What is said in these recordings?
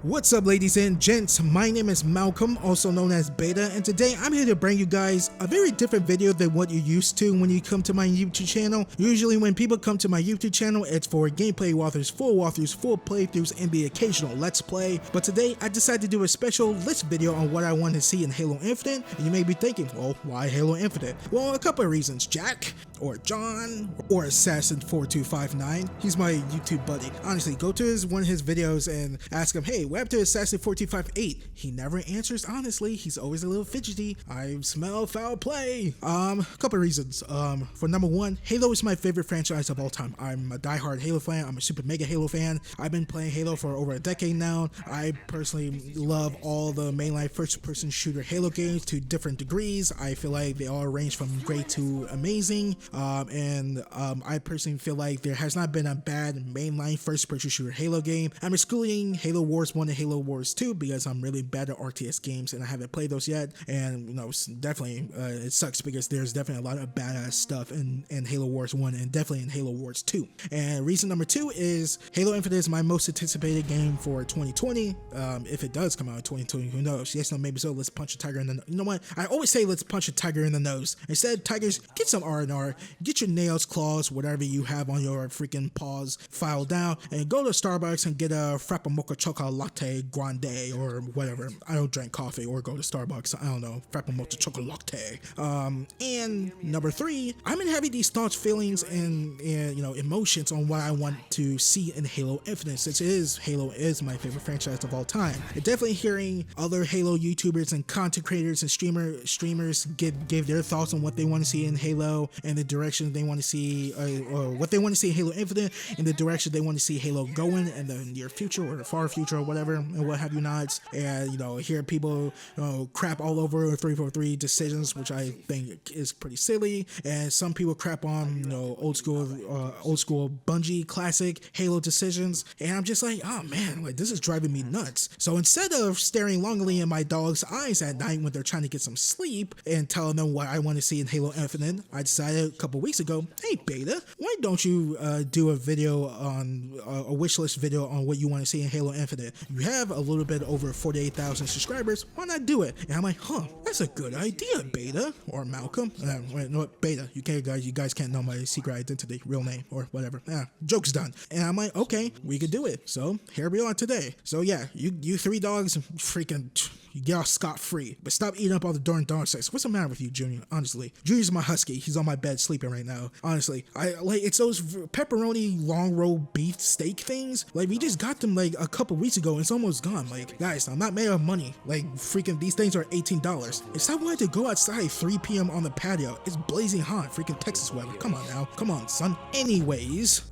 What's up, ladies and gents? My name is Malcolm, also known as Beta, and today I'm here to bring you guys a very different video than what you're used to when you come to my YouTube channel. Usually when people come to my YouTube channel, it's for gameplay walkthroughs, full playthroughs, and the occasional let's play. But today I decided to do a special list video on what I want to see in Halo Infinite, and you may be thinking, well, why Halo Infinite? Well, a couple of reasons. Jack, or John, or Assassin4259. He's my YouTube buddy. Honestly, go to one of his videos and ask him, hey, what happened to Assassin4258? He never answers honestly. He's always a little fidgety. I smell foul play. A couple of reasons. For number one, Halo is my favorite franchise of all time. I'm a diehard Halo fan. I'm a super mega Halo fan. I've been playing Halo for over a decade now. I personally love all the mainline first-person shooter Halo games to different degrees. I feel like they all range from great to amazing. I personally feel like there has not been a bad mainline first-person shooter Halo game. I'm excluding Halo Wars 1 and Halo Wars 2 because I'm really bad at RTS games and I haven't played those yet. And definitely it sucks because there's definitely a lot of badass stuff in Halo Wars 1 and definitely in Halo Wars 2. And reason number two is Halo Infinite is my most anticipated game for 2020. If it does come out in 2020, who knows? Yes, no, maybe so. Let's punch a tiger in the nose. You know what? I always say let's punch a tiger in the nose. Instead, tigers, get some R&R, get your nails, claws, whatever you have on your freaking paws filed down, and go to Starbucks and get a Frappamocha Chocolate Latte Grande or whatever. I don't drink coffee or go to Starbucks. I don't know. Frappamocha Chocolate Latte. And number three, I've been having these thoughts, feelings, and emotions on what I want to see in Halo Infinite, since Halo is my favorite franchise of all time. And definitely hearing other Halo YouTubers and content creators and streamers give their thoughts on what they want to see in Halo and the direction they want to see, or what they want to see in Halo Infinite and the direction they want to see Halo going in the near future or the far future or whatever and what have you nots. And hear people crap all over 343 decisions, which I think is pretty silly. And some people crap on old school Bungie classic Halo decisions, and I'm just like, oh man, like this is driving me nuts. So instead of staring longingly in my dog's eyes at night when they're trying to get some sleep and telling them what I want to see in Halo Infinite, I decided a couple weeks ago, hey Beta, why don't you do a video on a wish list video on what you want to see in Halo Infinite? You have a little bit over 48,000 subscribers. Why not do it? And I'm like, that's a good idea, Beta or Malcolm. Wait, no, Beta. You guys can't know my secret identity, real name or whatever. Joke's done. And I'm like, okay, we could do it. So here we are today. So yeah, you three dogs, freaking. You get off scot-free, but stop eating up all the darn dog sex. What's the matter with you, Junior? Honestly, Junior's my husky. He's on my bed sleeping right now. Honestly, it's those pepperoni long roll beef steak things. Like we just got them like a couple weeks ago. And it's almost gone. Like guys, I'm not made of money. Like freaking these things are $18. And stop wanting to go outside 3 p.m. on the patio. It's blazing hot, freaking Texas weather. Come on now, come on, son. Anyways,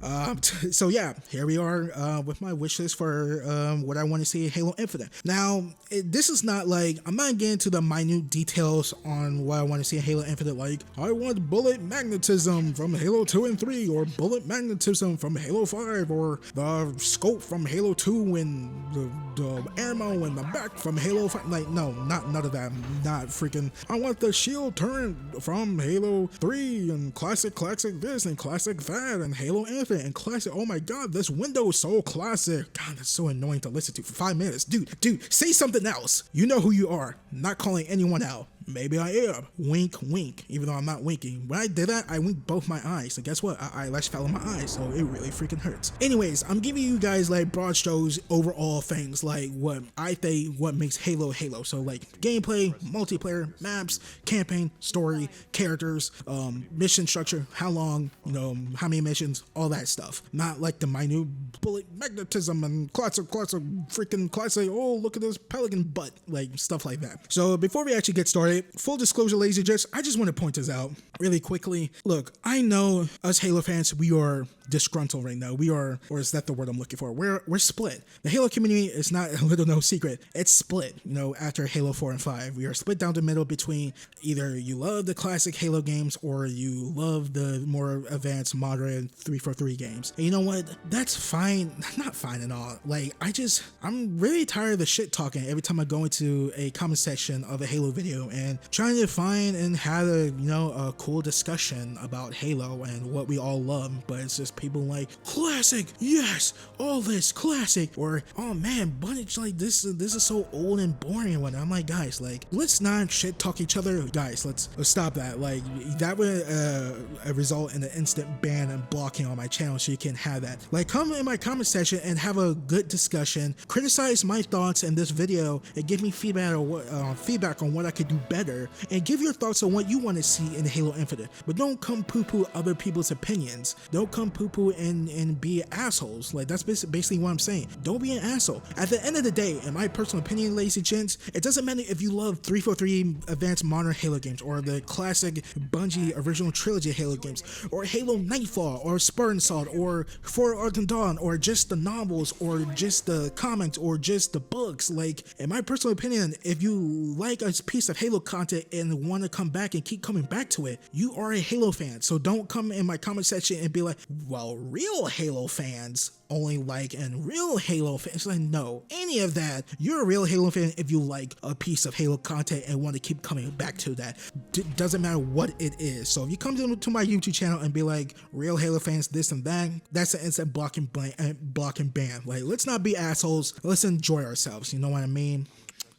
so yeah, here we are with my wish list for what I want to see in Halo Infinite. Now, this is not like, I'm not getting to the minute details on what I want to see in Halo Infinite, like I want bullet magnetism from Halo 2 and 3, or bullet magnetism from Halo 5, or the scope from Halo 2 and the ammo in the back from Halo 5. Like, no, none of that. Not freaking, I want the shield turret from Halo 3 and classic this and classic that and Halo Infinite and classic, oh my god, this window is so classic. God, that's so annoying to listen to for 5 minutes. Dude, say something else. You know who you are. Not calling anyone out. Maybe I am. Wink, wink. Even though I'm not winking. When I did that, I winked both my eyes. And guess what? Eyelash fell in my eyes, so it really freaking hurts. Anyways, I'm giving you guys like broad strokes, overall things, like what I think what makes Halo Halo. So like gameplay, multiplayer, maps, campaign, story, characters, mission structure, how long, how many missions, all that stuff. Not like the minute bullet magnetism and classic, freaking classic, oh look at this pelican butt, like stuff like that. So before we actually get started, full disclosure, ladies and gents, I just want to point this out really quickly. Look, I know us Halo fans, we are disgruntled right now. We are, or is that the word I'm looking for? We're split. The Halo community is not a little no secret. It's split, after Halo 4 and 5. We are split down the middle between either you love the classic Halo games or you love the more advanced modern 343 games. And you know what? That's fine. Not fine at all. Like, I'm really tired of the shit talking every time I go into a comment section of a Halo video and and trying to find and have a cool discussion about Halo and what we all love. But it's just people like, classic, yes, all this classic, or oh man, Bunch, like this is so old and boring. And I'm like, guys, like, let's not shit talk each other, guys. Let's stop that. Like, that would result in an instant ban and blocking on my channel, so you can have that. Like, come in my comment section and have a good discussion, criticize my thoughts in this video, and give me feedback on what I could do better, and give your thoughts on what you want to see in Halo Infinite. But don't come poo-poo other people's opinions. Don't come poo-poo and be assholes. Like, that's basically what I'm saying. Don't be an asshole. At the end of the day, in my personal opinion, ladies and gents, it doesn't matter if you love 343 Advanced Modern Halo games, or the classic Bungie original trilogy Halo games, or Halo Nightfall, or Spartan Assault, or For Argent Dawn, or just the novels, or just the comics, or just the books. Like, in my personal opinion, if you like a piece of Halo content and want to come back and keep coming back to it, you are a Halo fan. So don't come in my comment section and be like, well, real Halo fans only like, and real Halo fans, like, no, any of that. You're a real Halo fan if you like a piece of Halo content and want to keep coming back to that. Doesn't matter what it is. So if you come to my YouTube channel and be like, real Halo fans this and that, that's an instant block and ban. Like, let's not be assholes. Let's enjoy ourselves. You know what I mean?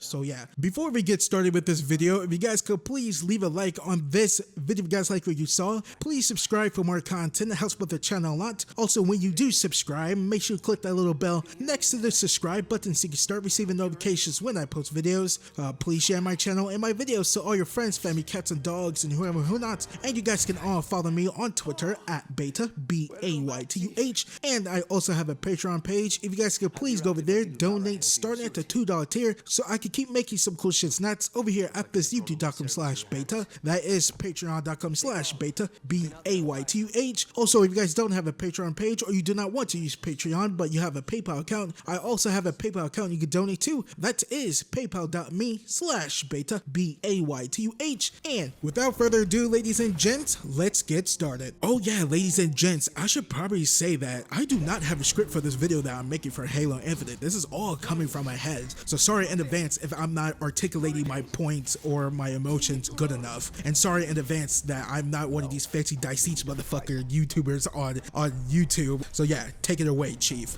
So yeah, before we get started with this video, if you guys could please leave a like on this video. If you guys like what you saw, please subscribe for more content. It helps with the channel a lot. Also, when you do subscribe, make sure you click that little bell next to the subscribe button so you can start receiving notifications when I post videos. Please share my channel and my videos to all your friends, family, cats, and dogs, and who not. And you guys can all follow me on Twitter at Baytuh, B-A-Y-T-U-H. And I also have a Patreon page. If you guys could please go over there, donate starting at the $2 tier so I can keep making some cool shit snacks over here at this youtube.com/Baytuh. That is patreon.com/Baytuh, B-A-Y-T-U-H. Also, if you guys don't have a Patreon page, or you do not want to use Patreon but you have a PayPal account, I also have a PayPal account you can donate to. That is paypal.me/Baytuh, B-A-Y-T-U-H. And without further ado, ladies and gents, let's get started. Oh yeah, ladies and gents, I should probably say that I do not have a script for this video that I'm making for Halo Infinite. This is all coming from my head, so sorry in advance if I'm not articulating my points or my emotions good enough, and sorry in advance that I'm not one of these fancy dicey motherfucker YouTubers on YouTube. So yeah, take it away, Chief.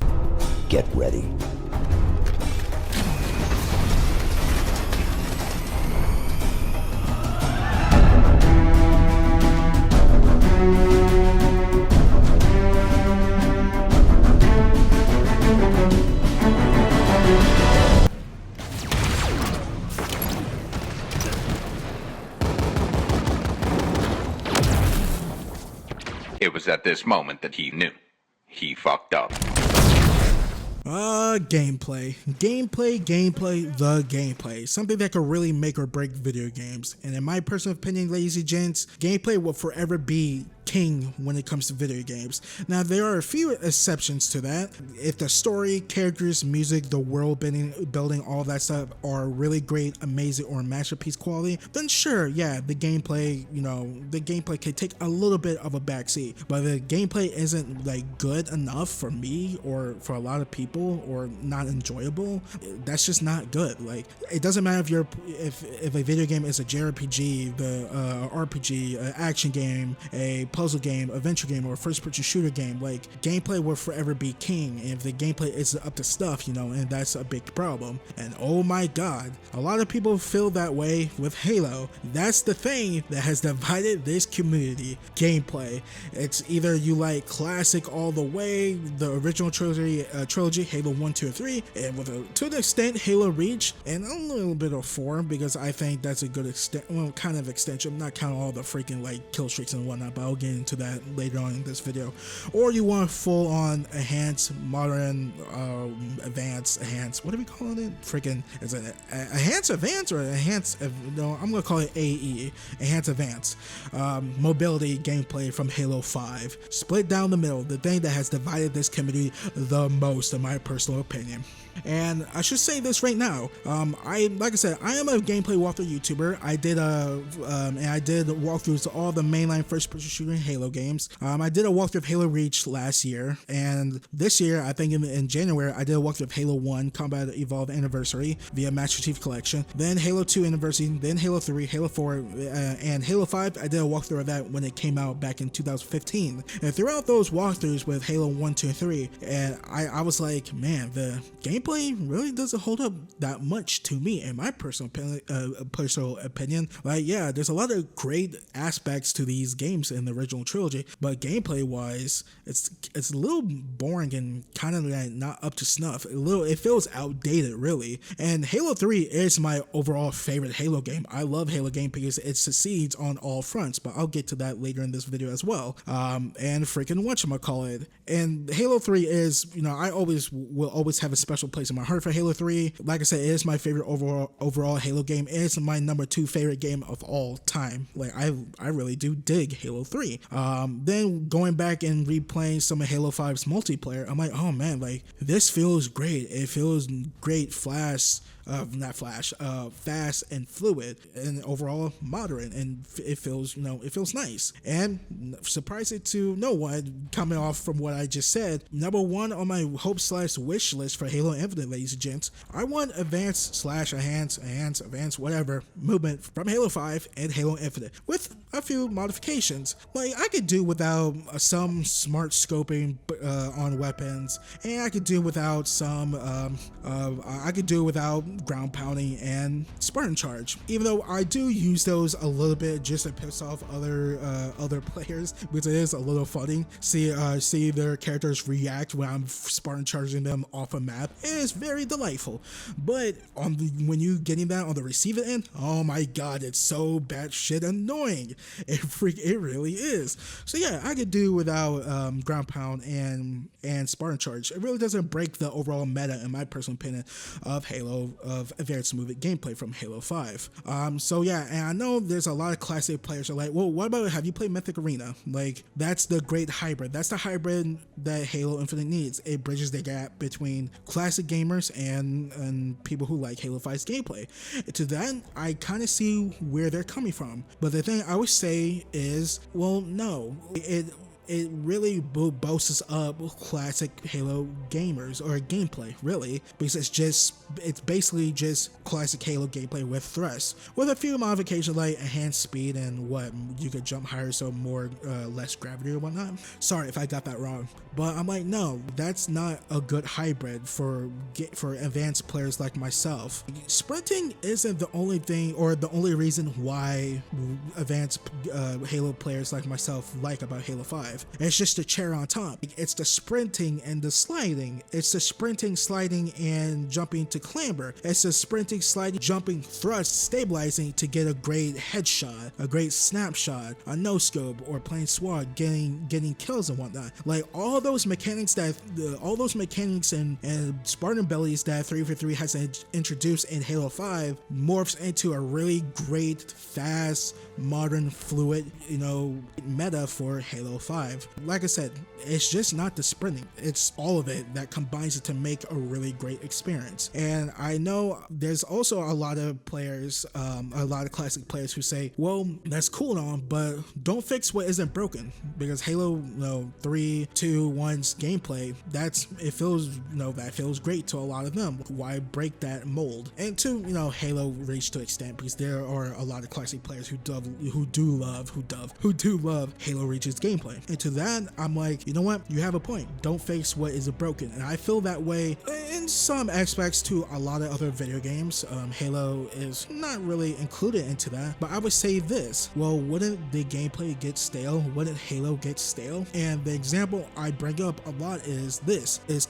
Get ready. It was at this moment that he knew. He fucked up. Gameplay, the gameplay. Something that could really make or break video games. And in my personal opinion, ladies and gents, gameplay will forever be king when it comes to video games. Now, there are a few exceptions to that. If the story, characters, music, the world building, all that stuff are really great, amazing, or masterpiece quality, then sure, yeah, the gameplay could take a little bit of a backseat. But the gameplay isn't like good enough for me or for a lot of people, or not enjoyable, that's just not good. Like, it doesn't matter if a video game is a JRPG, the RPG, action game, a puzzle game, adventure game, or a first-person shooter game. Like, gameplay will forever be king, and if the gameplay isn't up to stuff, and that's a big problem. And oh my god, a lot of people feel that way with Halo. That's the thing that has divided this community. Gameplay. It's either you like classic all the way, the original trilogy, Halo 1, 2, and 3, and to an extent Halo Reach, and a little bit of 4, because I think that's a good kind of extension. I'm not counting all the freaking like kill streaks and whatnot, but I'll get into that later on in this video. Or you want full on enhanced, modern, advanced, what are we calling it? Freaking, is it enhanced advanced or enhanced? No, I'm gonna call it AE, enhanced advanced. Mobility gameplay from Halo 5, split down the middle, the thing that has divided this community the most, in my personal opinion. And I should say this right now, like I said, I am a gameplay walkthrough YouTuber. I did walkthroughs to all the mainline first-person shooter different Halo games. I did a walkthrough of Halo Reach last year, and this year, I think in January, I did a walkthrough of Halo 1 Combat Evolved Anniversary via Master Chief Collection, then Halo 2 Anniversary, then Halo 3, Halo 4, and Halo 5. I did a walkthrough of that when it came out back in 2015. And throughout those walkthroughs with Halo 1, 2, and 3, and I was like, man, the gameplay really doesn't hold up that much to me, in my personal opinion. Like, yeah, there's a lot of great aspects to these games in the original trilogy, but gameplay wise, it's a little boring and kind of like not up to snuff. It feels outdated, really. And Halo 3 is my overall favorite Halo game. I love Halo game because it succeeds on all fronts, but I'll get to that later in this video as well. And freaking whatchamacallit. And Halo 3 is, you know, I will always have a special place in my heart for Halo 3. Like I said, it is my favorite overall Halo game. It is my number 2 favorite game of all time. Like, I really do dig Halo 3. Then going back and replaying some of Halo 5's multiplayer, I'm like, oh man, like, this feels great. It feels great, fast and fluid, and overall modern, and it feels, you know, it feels nice. And surprising to no one, coming off from what I just said, number 1 on my hope/wish list for Halo Infinite, ladies and gents, I want advanced whatever movement from Halo 5 and Halo Infinite with a few modifications. Like, I could do without some smart scoping on weapons, and I could do without ground pounding and Spartan charge, even though I do use those a little bit just to piss off other players, because it is a little funny see their characters react when I'm Spartan charging them off a map. It is very delightful. But when you getting that on the receiving end, oh my god, it's so batshit annoying. It really is. So yeah, I could do without ground pound and Spartan charge. It really doesn't break the overall meta, in my personal opinion, of Halo, of advanced movement gameplay from Halo 5. So yeah, and I know there's a lot of classic players who are like, well, what about, have you played Mythic Arena? Like, that's the great hybrid. That's the hybrid that Halo Infinite needs. It bridges the gap between classic gamers and people who like Halo 5's gameplay. To that, I kind of see where they're coming from. But the thing I would say is, well, no, it really boasts up classic Halo gamers, or gameplay, really, because it's basically just classic Halo gameplay with thrust, with a few modifications like enhanced speed and what you could jump higher, so less gravity or whatnot. Sorry if I got that wrong, but I'm like, no, that's not a good hybrid for advanced players like myself. Sprinting isn't the only thing or the only reason why advanced Halo players like myself like about Halo 5. It's just the cherry on top. It's the sprinting and the sliding. It's the sprinting, sliding, and jumping to clamber. It's the sprinting, sliding, jumping, thrust, stabilizing to get a great headshot, a great snapshot, a no scope, or playing SWAT, getting kills and whatnot. Like, all those mechanics and Spartan abilities that 343 has introduced in Halo 5 morphs into a really great, fast, modern, fluid, you know, meta for Halo 5. Like I said, it's just not the sprinting, it's all of it that combines it to make a really great experience. And I know there's also a lot of players, a lot of classic players who say, well, that's cool and all, but don't fix what isn't broken, because Halo 3, 2, 1's gameplay, that feels great to a lot of them. Why break that mold? And to, Halo Reach to extent, because there are a lot of classic players who do love Halo Reach's gameplay. And to that, I'm like, you know what? You have a point. Don't fix what is broken. And I feel that way in some aspects to a lot of other video games. Halo is not really included into that, but I would say this. Well, wouldn't the gameplay get stale? Wouldn't Halo get stale? And the example I bring up a lot is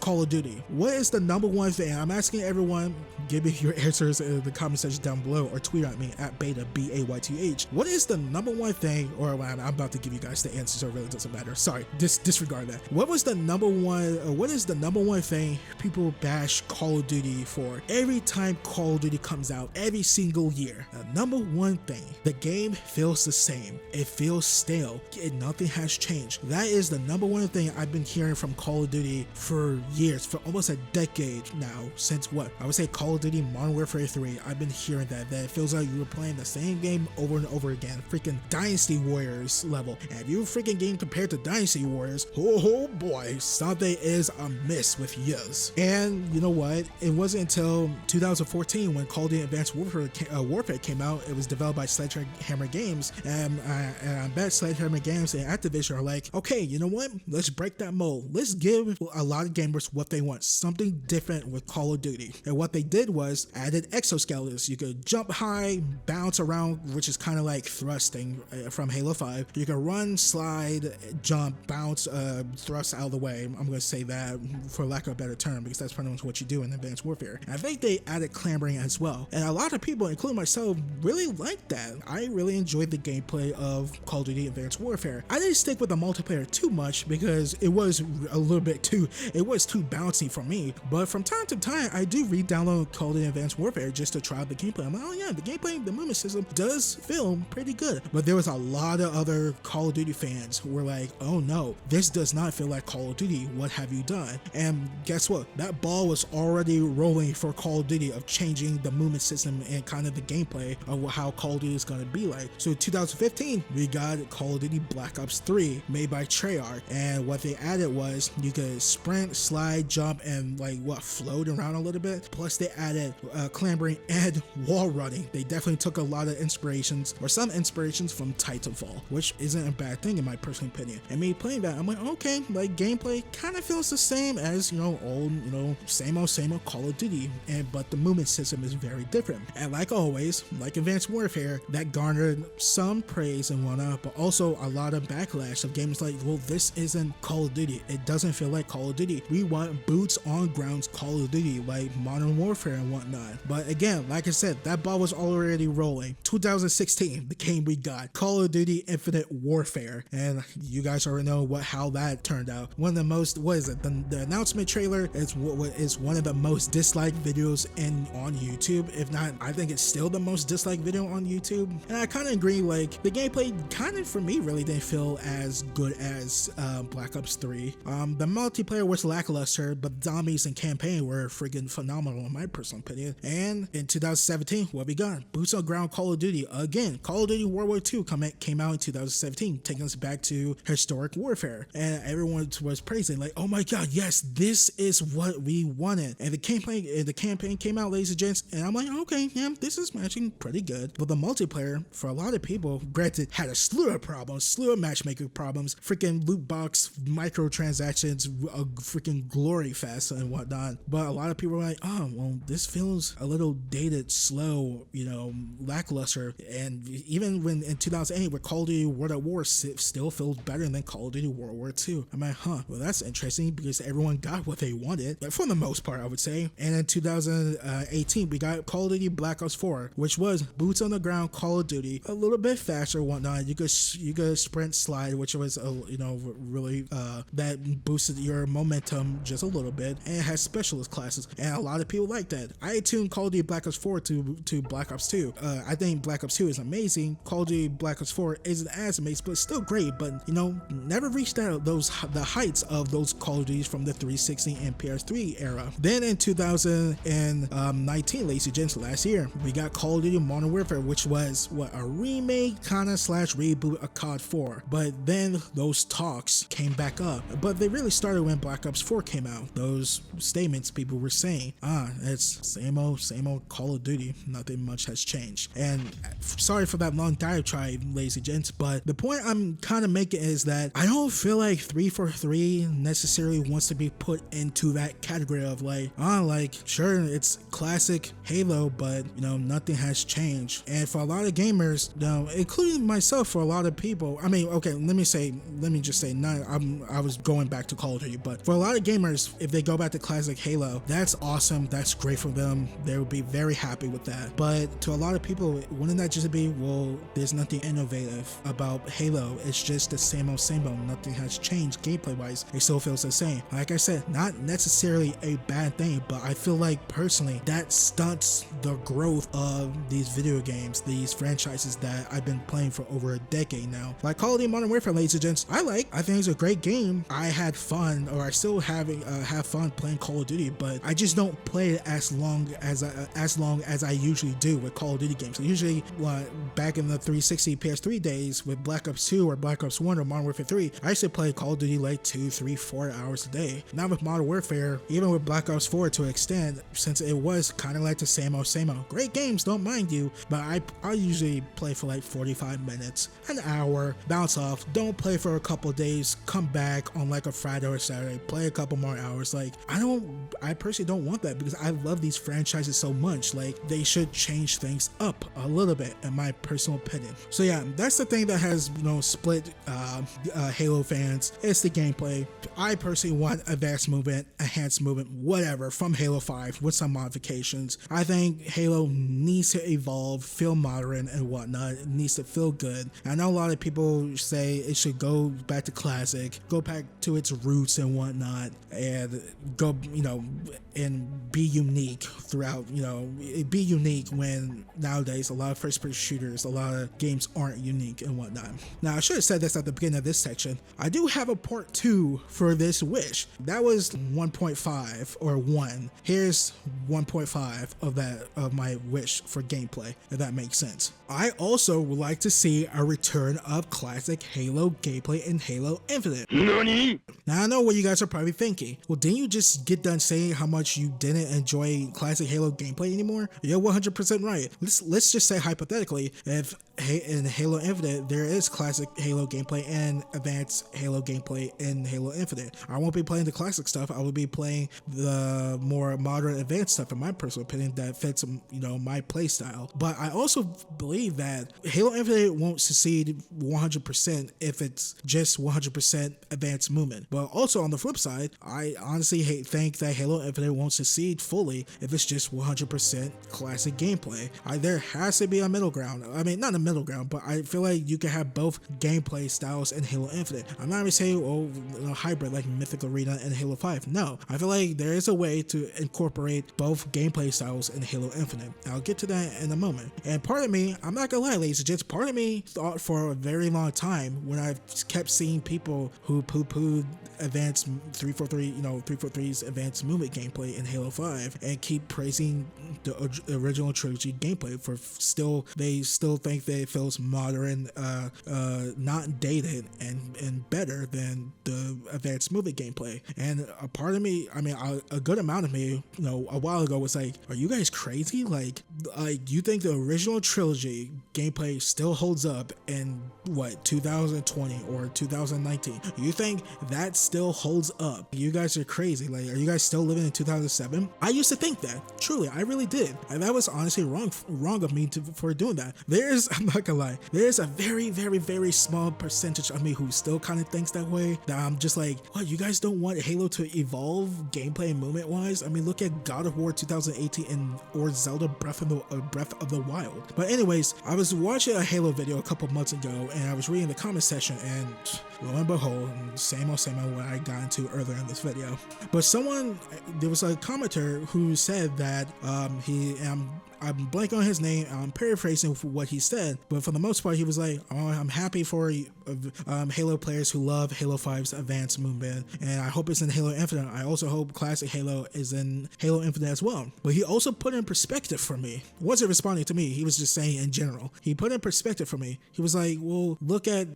Call of Duty. What is the number one thing? I'm asking everyone, give me your answers in the comment section down below, or tweet at me at Baytuh, Baytuh. What is the number one thing, or I'm about to give you guys the answers, so it really doesn't matter. Sorry, disregard that. What is the number one thing people bash Call of Duty for every time Call of Duty comes out, every single year? The number one thing, the game feels the same. It feels stale. Nothing has changed. That is the number one thing I've been hearing from Call of Duty for years, for almost a decade now. Since what? I would say Call of Duty Modern Warfare 3. I've been hearing that it feels like you were playing the same game over and over again. Freaking Dynasty Warriors level. And if you freaking game compared to Dynasty Warriors, oh boy, something is amiss with yous. And you know what? It wasn't until 2014 when Call of Duty Advanced Warfare came out. It was developed by Sledgehammer Games, and I bet Sledgehammer Games and Activision are like, okay, you know what? Let's break that mold. Let's give a lot of gamers what they want, something different with Call of Duty. And what they did was added exoskeletons. You could jump high, bounce around, which is kind of like thrusting from Halo 5. You can run, slide, jump, bounce, thrust out of the way. I'm going to say that for lack of a better term, because that's pretty much what you do in Advanced Warfare. And I think they added clambering as well. And a lot of people, including myself, really liked that. I really enjoyed the gameplay of Call of Duty Advanced Warfare. I didn't stick with the multiplayer too much because it was a little bit too bouncy for me. But from time to time, I do re-download Call of Duty Advanced Warfare just to try the gameplay. I'm like, oh yeah, the gameplay, the movement system does feel pretty good. But there was a lot of other Call of Duty fans who were like, oh no, this does not feel like Call of Duty. What have you done? And guess what? That ball was already rolling for Call of Duty of changing the movement system and kind of the gameplay of how Call of Duty is going to be like. So in 2015, we got Call of Duty Black Ops 3 made by Treyarch, and what they added was you could sprint, slide, jump, and float around a little bit. Plus they added clambering and wall running. They definitely took a lot of inspirations, or some inspirations, from Titanfall, which isn't a bad thing in my personal opinion. And me playing that, I'm like, okay, like gameplay kind of feels the same as old, same old Call of Duty, but the movement system is very different. And like always, like Advanced Warfare, that garnered some praise and whatnot, but also a lot of backlash of games like, well, this isn't Call of Duty. It doesn't feel like Call of Duty. We want boots on ground Call of Duty, like Modern Warfare and whatnot. But again, like I said, that ball was already rolling. 2016, the game we got, Call of Duty Infinite Warfare, and you guys already know how that turned out. One of the most, the announcement trailer is one of the most disliked videos on YouTube. If not, I think it's still the most disliked video on YouTube. And I kind of agree, like the gameplay kind of for me really didn't feel as good as Black Ops 3. The multiplayer was lackluster, but zombies and campaign were freaking phenomenal in my personal opinion. And in 2017, what we got? Boots on ground Call of Duty again. Call of Duty World War II came out in 2017, taking us back to historic warfare, and everyone was praising like, oh my god, yes, this is what we wanted. And the campaign came out, ladies and gents, and I'm like, okay, yeah, this is matching pretty good. But the multiplayer, for a lot of people, granted, had a slew of problems, slew of matchmaking problems, freaking loot box microtransactions, a freaking glory fest and whatnot. But a lot of people were like, oh well, this feels a little dated, slow, lackluster. And even when in 2008, where Call of Duty World at War still feels better than Call of Duty World War II. I'm like, well, that's interesting, because everyone got what they wanted, but for the most part, I would say. And in 2018, we got Call of Duty Black Ops 4, which was boots on the ground Call of Duty, a little bit faster, whatnot. You could sprint, slide, which was really that boosted your momentum just a little bit, and it has specialist classes, and a lot of people like that. I tuned Call of Duty Black Ops 4 to Black Ops 2. I think Black Ops 2 is amazing. Call of Duty Black Ops 4 isn't as amazing, but still great, but never reached the heights of those Call of Duties from the 360 and PS3 era. Then in 2019, ladies and gents, last year, we got Call of Duty Modern Warfare, which was a remake kind of / reboot of COD 4. But then those talks came back up, but they really started when Black Ops 4 came out. Those statements people were saying, it's same old Call of Duty, nothing much has changed. And sorry for that long diatribe, ladies and gents, but the point I'm kind of making is that I don't feel like 343 necessarily wants to be put into that category of sure, it's classic Halo, but nothing has changed. And for a lot of gamers, including myself, for a lot of people, I mean, okay, let me just say, I was going back to Call of Duty, but for a lot of gamers, if they go back to classic Halo, that's awesome, that's great for them, they would be very happy with that. But to a lot of people, wouldn't that just be, well, there's nothing innovative about Halo, it's just the same old, nothing has changed gameplay wise, it still feels the same. Like I said, not necessarily a bad thing, but I feel like personally that stunts the growth of these video games, these franchises that I've been playing for over a decade now. Like Call of Duty Modern Warfare, ladies and gents, I think it's a great game. I had fun, or I still have fun playing Call of Duty, but I just don't play it as long as I usually do with Call of Duty games. So usually back in the 360 PS3 days with Black Ops 2 or Black Ops 1 or Modern Warfare 3, I used to play Call of Duty like 2, 3, 4 hours a day. Now with Modern Warfare, even with Black Ops 4 to an extent, since it was kind of like the same old. Great games, don't mind you, but I usually play for like 45 minutes, an hour, bounce off, don't play for a couple days, come back on like a Friday or Saturday, play a couple more hours. Like I personally don't want that because I love these franchises so much. Like they should change things up a little bit in my personal opinion. So yeah, that's the thing that has split Halo fans. It's the gameplay. I personally want advanced movement, enhanced movement, whatever from Halo 5 with some modifications. I think Halo needs to evolve, feel modern and whatnot. It needs to feel good. I know a lot of people say it should go back to classic, go back to its roots and whatnot, and go, and be unique throughout, be unique when nowadays a lot of first-person shooters, a lot of games aren't unique and whatnot. Now, I should have said this at the beginning of this section. I do have a part 2 for this wish. That was 1.5 or 1. Here's 1.5 of my wish for gameplay, if that makes sense. I also would like to see a return of classic Halo gameplay in Halo Infinite. NANI? Now I know what you guys are probably thinking. Well, didn't you just get done saying how much you didn't enjoy classic Halo gameplay anymore? You're 100% right. Let's just say hypothetically, if in Halo Infinite there is classic Halo gameplay and advanced Halo gameplay in Halo Infinite, I won't be playing the classic stuff. I will be playing the more modern advanced stuff, in my personal opinion, that fits my play style. But I also believe that Halo Infinite won't succeed 100% if it's just 100% advanced movement. But also on the flip side, I honestly think that Halo Infinite won't succeed fully if it's just 100% classic gameplay. There has to be a middle ground. I mean, not a middle ground, but I feel like you can have both gameplay styles in Halo Infinite. I'm not even saying hybrid like Mythic Arena and Halo 5. No, I feel like there is a way to incorporate both gameplay styles in Halo Infinite. I'll get to that in a moment. And part of me, I'm not gonna lie, ladies and gents, part of me thought for a very long time when I kept seeing people who poo-pooed advanced 343's advanced movement gameplay in Halo 5 and keep praising the original trilogy gameplay for they still think that it feels modern, not dated, and better than the advanced movement gameplay. And a part of me, a good amount of me, a while ago was like, are you guys crazy? Like you think the original trilogy gameplay still holds up in 2020 or 2019? You think that still holds up? You guys are crazy. Like, are you guys still living in 2007? I used to think that. Truly, I really did. And that was honestly wrong of me for doing that. I'm not gonna lie, there's a very, very, very small percentage of me who still kind of thinks that way, that I'm just like, what, you guys don't want Halo to evolve gameplay and movement wise? I mean, look at God of War 2018 or Zelda Breath of the Wild. But anyways, I was watching a Halo video a couple months ago and I was reading the comment section, and lo and behold, same old what I got into earlier in this video. But there was a commenter who said that I'm blanking on his name, I'm paraphrasing what he said, but for the most part he was like, oh, I'm happy for Halo players who love Halo 5's advanced movement, and I hope it's in Halo Infinite. I also hope classic Halo is in Halo Infinite as well. But he also put in perspective for me. He wasn't responding to me, he was just saying in general. He put in perspective for me. He was like, well, look at,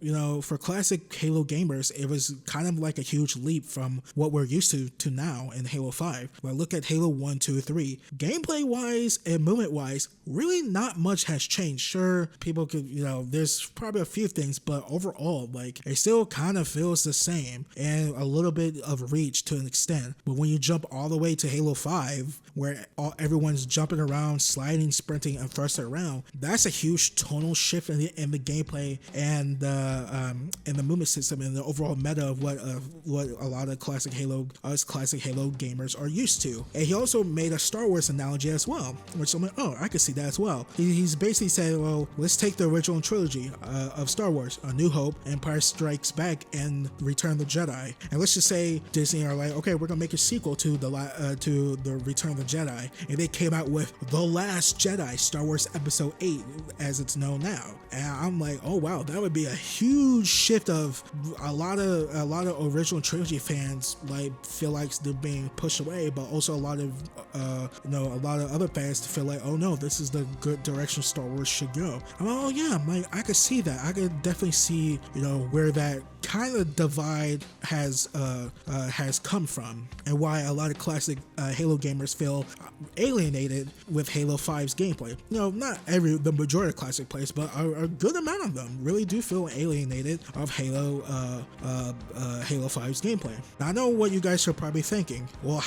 for classic Halo gamers, it was kind of like a huge leap from what we're used to now in Halo 5. Like, look at Halo 1, 2, 3. Gameplay wise and movement wise, really not much has changed. Sure, people could, there's probably a few things, but overall, like, it still kind of feels the same and a little bit of reach to an extent. But when you jump all the way to Halo 5, where everyone's jumping around, sliding, sprinting, and thrusting around, that's a huge tonal shift in the gameplay and the movement system and the overall meta of what a lot of classic Halo gamers are used to. And he also made a Star Wars analogy as well, which I'm like, oh, I could see that as well. He's basically said, well, let's take the original trilogy of Star Wars, A New Hope, Hope, Empire Strikes Back, and Return of the Jedi. And let's just say Disney are like, okay, we're gonna make a sequel to the Return of the Jedi, and they came out with The Last Jedi, Star Wars Episode 8, as it's known now. And I'm like, oh wow, that would be a huge shift of a lot of original trilogy fans like feel like they're being pushed away, but also a lot of other fans to feel like, oh no, this is the good direction Star Wars should go. I'm like, oh yeah, like I could see that. I could definitely see, where that kind of divide has come from, and why a lot of classic Halo gamers feel alienated with Halo 5's gameplay. Not the majority of classic players, but a good amount of them really do feel alienated of Halo 5's gameplay. Now, I know what you guys are probably thinking. Well,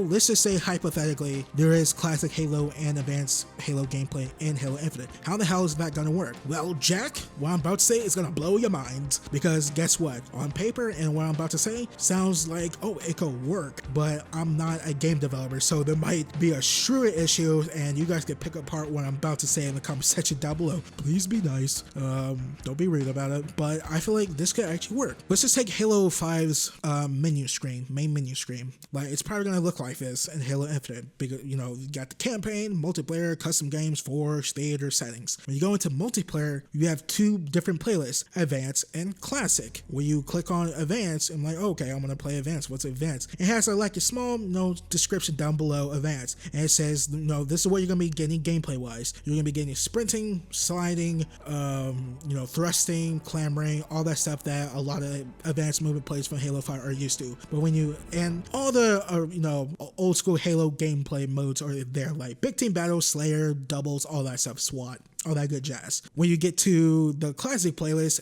let's just say hypothetically there is classic Halo and advanced Halo gameplay in Halo Infinite. How the hell is that gonna work? Well, Jack, what I'm about to say is gonna blow your mind, because guess what? On paper, and what I'm about to say sounds like, oh, it could work, but I'm not a game developer, so there might be a sure issue, and you guys can pick apart what I'm about to say in the comment section down below. Please be nice. Don't be rude about it, but I feel like this could actually work. Let's just take Halo 5's main menu screen. Like, it's probably gonna look like this in Halo Infinite, because you got the campaign, multiplayer, custom games, forge, theater, settings. When you go into multiplayer, you have two different playlists, advanced and classic. When you click on advanced, I'm like, okay, I'm gonna play advanced. What's advanced? It has a small description down below advanced, and it says, this is what you're gonna be getting gameplay wise. You're gonna be getting sprinting, sliding, thrusting, clambering, all that stuff that a lot of advanced movement players from Halo 5 are used to. But and all the old school Halo gameplay modes are there, like big team battle, Slayer, doubles, all that stuff, SWAT, all that good jazz. When you get to the classic playlist,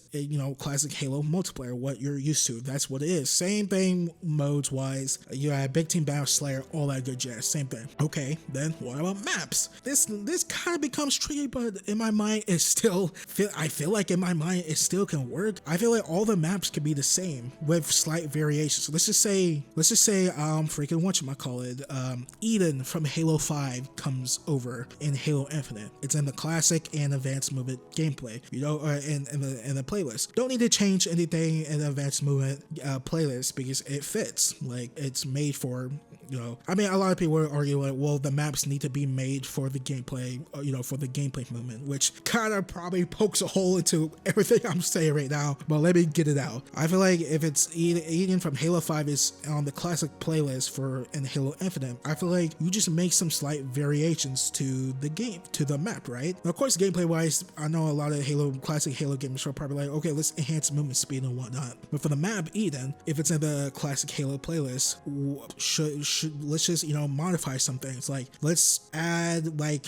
classic Halo multiplayer, what you're used to, that's what it is. Same thing modes wise. You have big team battle, Slayer, all that good jazz, same thing. Okay, then what about maps? This kind of becomes tricky, but in my mind, I feel like in my mind it still can work. I feel like all the maps can be the same with slight variations. So let's just say freaking whatchamacallit, Eden from Halo 5 comes over in Halo Infinite. It's in the classic and advanced movement gameplay, or in the playlist. Don't need to change anything in the advanced movement playlist, because it fits. Like, it's made for, a lot of people are arguing like, well, the maps need to be made for the gameplay, for the gameplay movement, which kind of probably pokes a hole into everything I'm saying right now, but let me get it out. I feel like if it's Eden from Halo 5 is on the classic playlist in Halo Infinite, I feel like you just make some slight variations to the map, right? Now, of course, gameplay wise, I know a lot of classic Halo gamers are probably like, okay, let's enhance movement speed and whatnot. But for the map Eden, if it's in the classic Halo playlist, let's just modify some things. Like, let's add like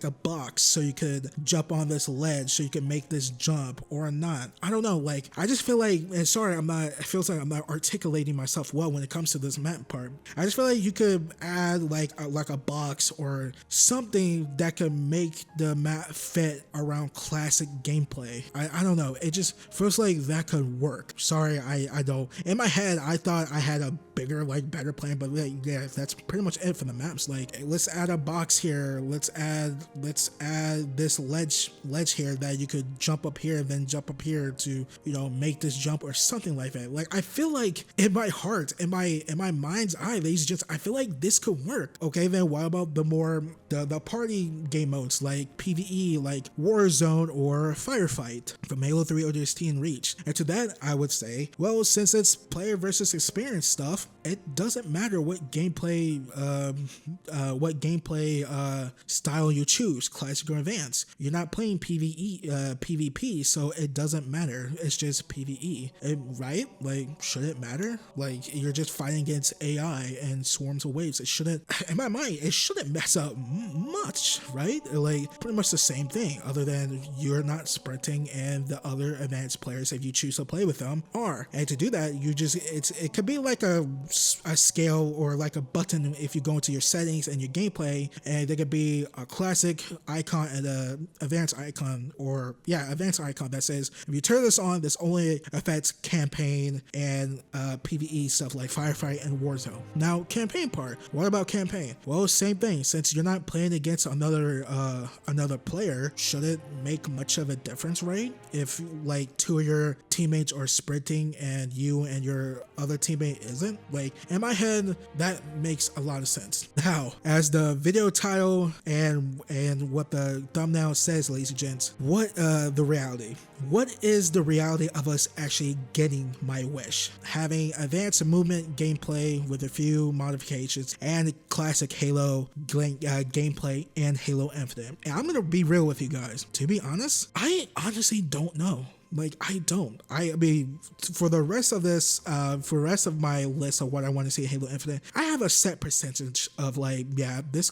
a box so you could jump on this ledge, so you can make this jump or not. I don't know. Like, I just feel like, and sorry, it feels like I'm not articulating myself well when it comes to this map part. I just feel like you could add like a box or something that could make the map fit around classic gameplay. I don't know. It just feels like that could work. Sorry, I don't. In my head, I thought I had a bigger, better plan, but yeah, that's pretty much it for the maps. Like, let's add a box here. Let's add this ledge here that you could jump up here, then jump up here to make this jump or something like that. Like, I feel like in my heart, in my mind's eye, I feel like this could work. Okay, then what about the party game modes like PvE, like Warzone or Firefight from Halo 3 ODST and Reach? And to that, I would say, well, since it's player versus experience stuff, it doesn't matter what gameplay style you choose, classic or advanced. You're not playing PvP, so it doesn't matter. It's just PvE, right? Like, should it matter? Like, you're just fighting against AI and swarms of waves. It shouldn't, in my mind, it shouldn't mess up much, right? Like, pretty much the same thing, other than you're not sprinting and the other advanced players, if you choose to play with them, are. And to do that, it could be like a a scale or like a button if you go into your settings and your gameplay, and there could be a classic icon and a advanced icon, or yeah, advanced icon that says if you turn this on, this only affects campaign and PvE stuff like Firefight and Warzone. Now, campaign part. What about campaign? Well, same thing. Since you're not playing against another player, should it make much of a difference, right? If like two of your teammates are sprinting and you and your other teammate isn't, like in my head that makes a lot of sense. Now, as the video title and what the thumbnail says, ladies and gents, what the reality? What is the reality of us actually getting my wish? Having advanced movement gameplay with a few modifications and classic Halo gameplay and Halo Infinite. And I'm gonna be real with you guys. To be honest, I honestly don't know. Like, I don't. I mean, for the rest of this, for the rest of my list of what I want to see in Halo Infinite, I have a set percentage of like, yeah, there's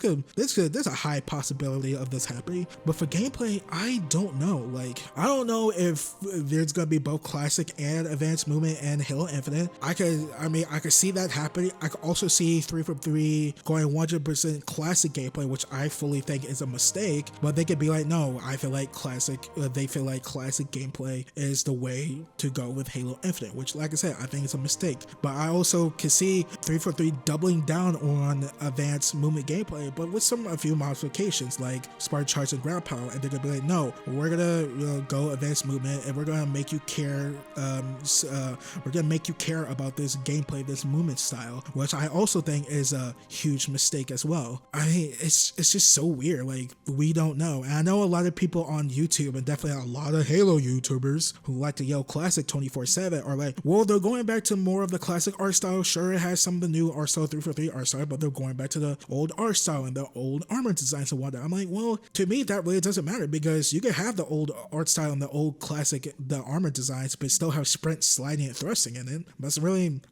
a high possibility of this happening. But for gameplay, I don't know. Like, I don't know if there's gonna be both classic and advanced movement and Halo Infinite. I could see that happening. I could also see 3 from 3 going 100% classic gameplay, which I fully think is a mistake. But they could be like, no, I feel like classic. They feel like classic gameplay is the way to go with Halo Infinite, which, like I said, I think it's a mistake. But I also can see 3 from 3 doubling down on advanced movement gameplay, but with a few modifications like spark charge and ground power, and they're gonna be like, no, we're gonna go advanced movement, and we're gonna make you care. We're gonna make you care about this gameplay, this movement style, which I also think is a huge mistake as well. I mean, it's just so weird. Like, we don't know. And I know a lot of people on YouTube, and definitely a lot of Halo YouTubers who like to yell classic 24/7 are like, well, they're going back to more of the classic art style. Sure, it has some of the new art style, 3 for 3 art style, but they're going back to the old art style and the old armor designs and whatnot. I'm like, well, to me, that really doesn't matter, because you can have the old art style and the old classic, the armor designs, but still have sprint, sliding, and thrusting in it. But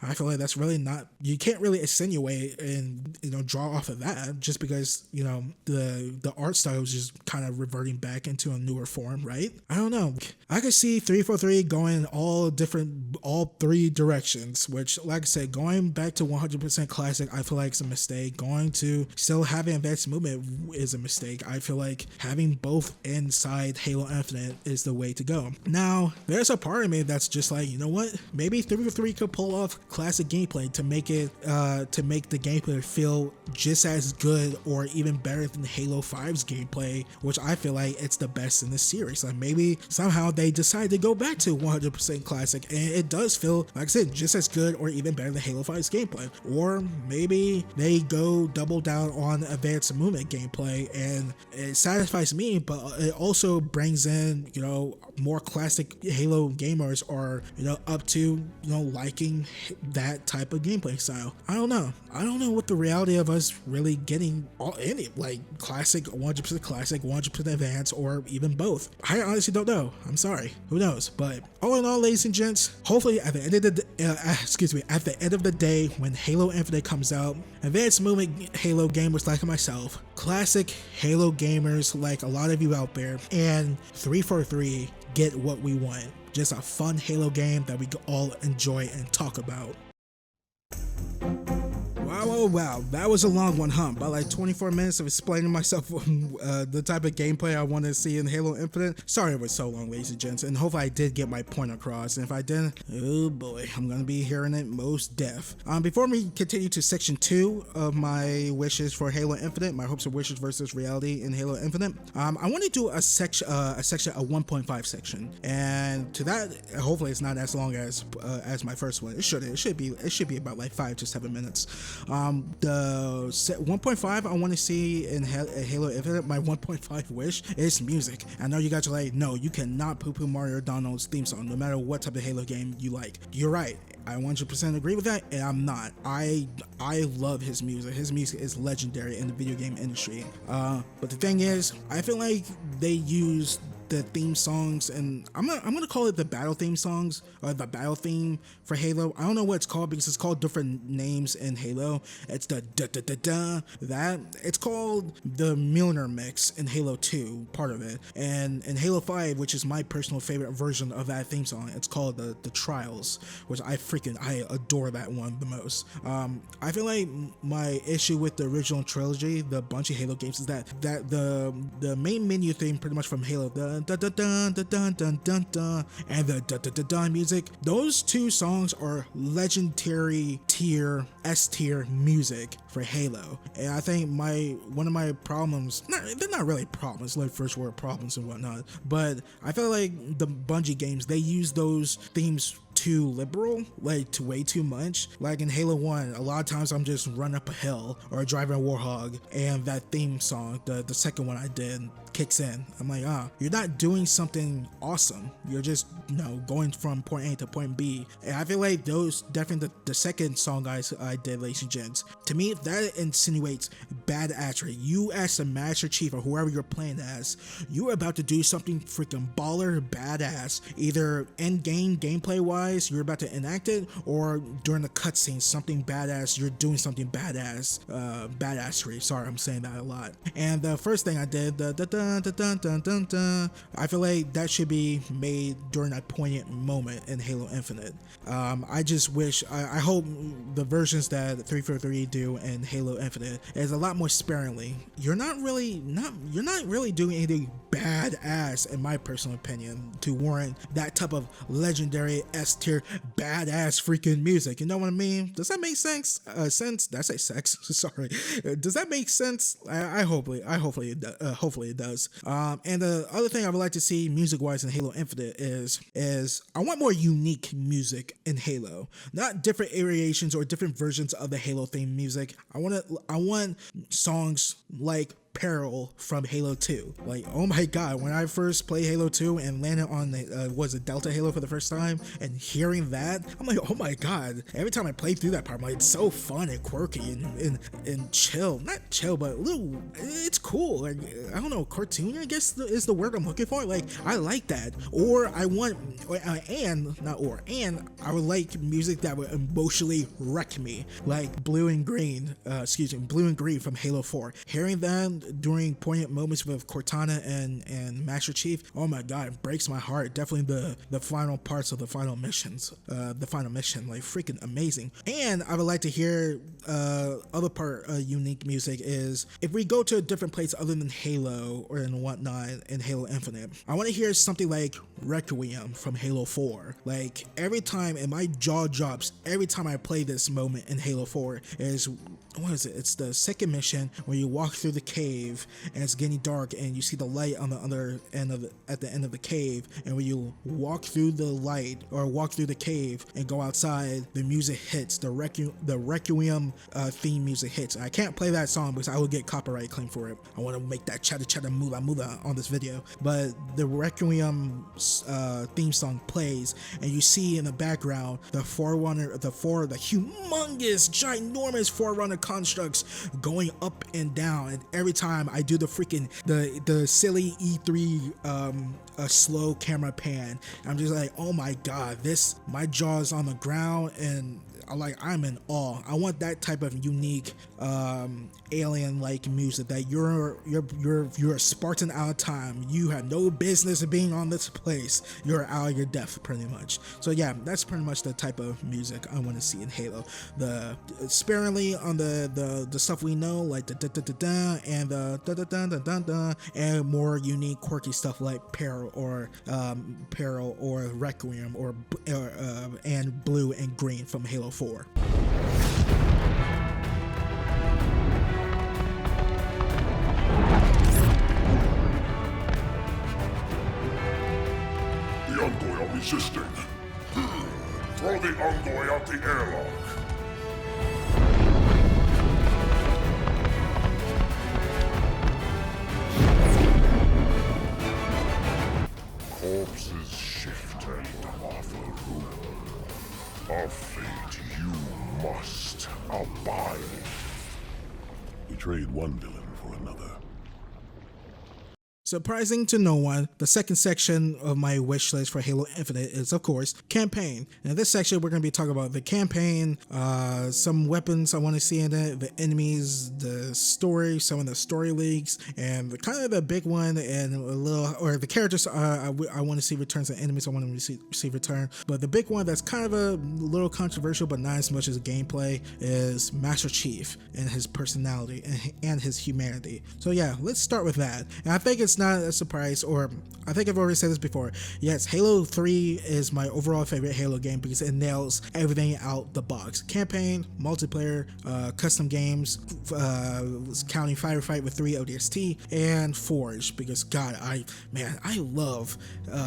I feel like that's really not, you can't really insinuate and, draw off of that just because, the art style is just kind of reverting back into a newer form, right? I don't know. I could see 3 for 3 going all 3 directions, which, like I said, going back to 100% classic, I feel like it's a mistake. Going to still having advanced movement is a mistake. I feel like having both inside Halo Infinite is the way to go. Now, there's a part of me that's just like, you know what? Maybe 3 for 3 could pull off classic gameplay to make it, to make the gameplay feel just as good or even better than Halo 5's gameplay, which I feel like it's the best in the series. Like, maybe somehow they decide to go back to 100% classic and it does feel, like I said, just as good or even better than Halo 5's gameplay. Or maybe they go double down on advanced movement gameplay and it satisfies me, but it also brings in, more classic Halo gamers are, up to, liking that type of gameplay style. I don't know what the reality of us really getting any like classic, 100% classic, 100% advanced, or even both. I honestly don't know. I'm sorry. Who knows? But all in all, ladies and gents, hopefully at the end of the end of the day, when Halo Infinite comes out, advanced movement Halo gamers like myself, classic Halo gamers like a lot of you out there, and 3 for 3 get what we want. Just a fun Halo game that we can all enjoy and talk about. Wow, that was a long one, huh? About like 24 minutes of explaining myself the type of gameplay I want to see in Halo Infinite. Sorry it was so long, ladies and gents, and hopefully I did get my point across, and if I didn't, oh boy, I'm gonna be hearing it most deaf. Before we continue to section 2 of my wishes for Halo Infinite, my hopes and wishes versus reality in Halo Infinite, I want to do a 1.5 section, and to that, hopefully it's not as long as my first one. It should be about like 5 to 7 minutes. The 1.5 I want to see in Halo Infinite, my 1.5 wish is music. I know you guys are like, no, you cannot poo-poo Mario Donald's theme song, no matter what type of Halo game you like. You're right. I 100% agree with that, and I'm not. I love his music. His music is legendary in the video game industry. But the thing is, I feel like they use the theme songs, and I'm gonna call it the battle theme songs, or the battle theme for Halo. I don't know what it's called because it's called different names in Halo. It's the da da da da, that it's called the Milner mix in Halo 2, part of it, and in Halo 5, which is my personal favorite version of that theme song, it's called the Trials, which I adore that one the most. I feel like my issue with the original trilogy, the bunch of Halo games, is that the main menu theme pretty much from Halo, the da da da da da da da da, and the da da da da music, those two songs are legendary tier, S tier music for Halo. And I think one of my problems, they're not really problems, like first world problems and whatnot, but I feel like the Bungie games, they use those themes too liberal, like to way too much. Like in Halo 1, a lot of times I'm just running up a hill or driving a Warhog, and that theme song, the second one I did, kicks in. I'm like, you're not doing something awesome. You're just, going from point A to point B. And I feel like those, definitely the second song I did, ladies and gents, to me, that insinuates badassery. You as the Master Chief or whoever you're playing as, you're about to do something freaking baller, badass, either end game, gameplay wise, you're about to enact it, or during the cutscene, something badass, you're doing something badass, badassery. Sorry, I'm saying that a lot. And the first thing I did, I feel like that should be made during that poignant moment in Halo Infinite. I just wish, I hope the versions that 343 do in Halo Infinite is a lot more sparingly. You're not really doing anything badass, in my personal opinion, to warrant that type of legendary S tier badass freaking music. You know what I mean? Does that make sense? Did I say sex? Sorry. Does that make sense? Hopefully it does. And the other thing I would like to see music wise in Halo Infinite is I want more unique music in Halo, not different variations or different versions of the Halo theme music. I want songs like Peril from Halo 2. Like, oh my god, when I first played Halo 2 and landed on the Delta Halo for the first time, and hearing that, I'm like, oh my god. Every time I play through that part, I'm like, it's so fun and quirky and chill. Not chill, but a little, it's cool. Like, I don't know, cartoon, I guess is the word I'm looking for. Like, I like that. Or I want, and I would like music that would emotionally wreck me, like Blue and Green from Halo 4. Hearing that during poignant moments with Cortana and Master Chief, oh my god, it breaks my heart. Definitely the final parts of the final missions, like freaking amazing. And I would like to hear other part unique music is, if we go to a different place other than Halo or and whatnot in Halo Infinite, I want to hear something like Requiem from Halo 4. Like, every time, and my jaw drops every time I play this moment in Halo 4 is, what is it? It's the second mission where you walk through the cave and it's getting dark and you see the light on the other end at the end of the cave, and when you walk through the light or walk through the cave and go outside, the music hits, the Requiem theme music hits. I can't play that song because I will get copyright claim for it. I want to make that chatter mula on this video, but the Requiem theme song plays, and you see in the background the Forerunner, the humongous, ginormous Forerunner constructs going up and down, and every time I do the silly E3 slow camera pan, I'm just like, oh my god, my jaw's on the ground and I'm in awe. I want that type of unique alien-like music that you're a Spartan out of time. You have no business being on this place. You're out of your depth, pretty much. So yeah, that's pretty much the type of music I want to see in Halo. The sparingly on the stuff we know, like the da da da da and the da da da da da da, and more unique, quirky stuff like Peril or Requiem or and Blue and Green from Halo 4. The Envoy are resisting. Throw the Envoy out the airlock. Corpses shift and offer room. A fate you must abide. We trade one villain for another. Surprising to no one, the second section of my wish list for Halo Infinite is, of course, campaign. In this section, we're going to be talking about the campaign, some weapons I want to see in it, the enemies, the story, some of the story leaks, and kind of the big one, and a little, or the characters I want to see returns, and enemies I want to see return. But the big one that's kind of a little controversial, but not as much as gameplay, is Master Chief and his personality and his humanity. So yeah, let's start with that. And I think it's not a surprise, or I think I've already said this before. Yes, Halo 3 is my overall favorite Halo game because it nails everything out the box. Campaign, multiplayer, custom games, counting Firefight with 3 ODST, and Forge, because God, I love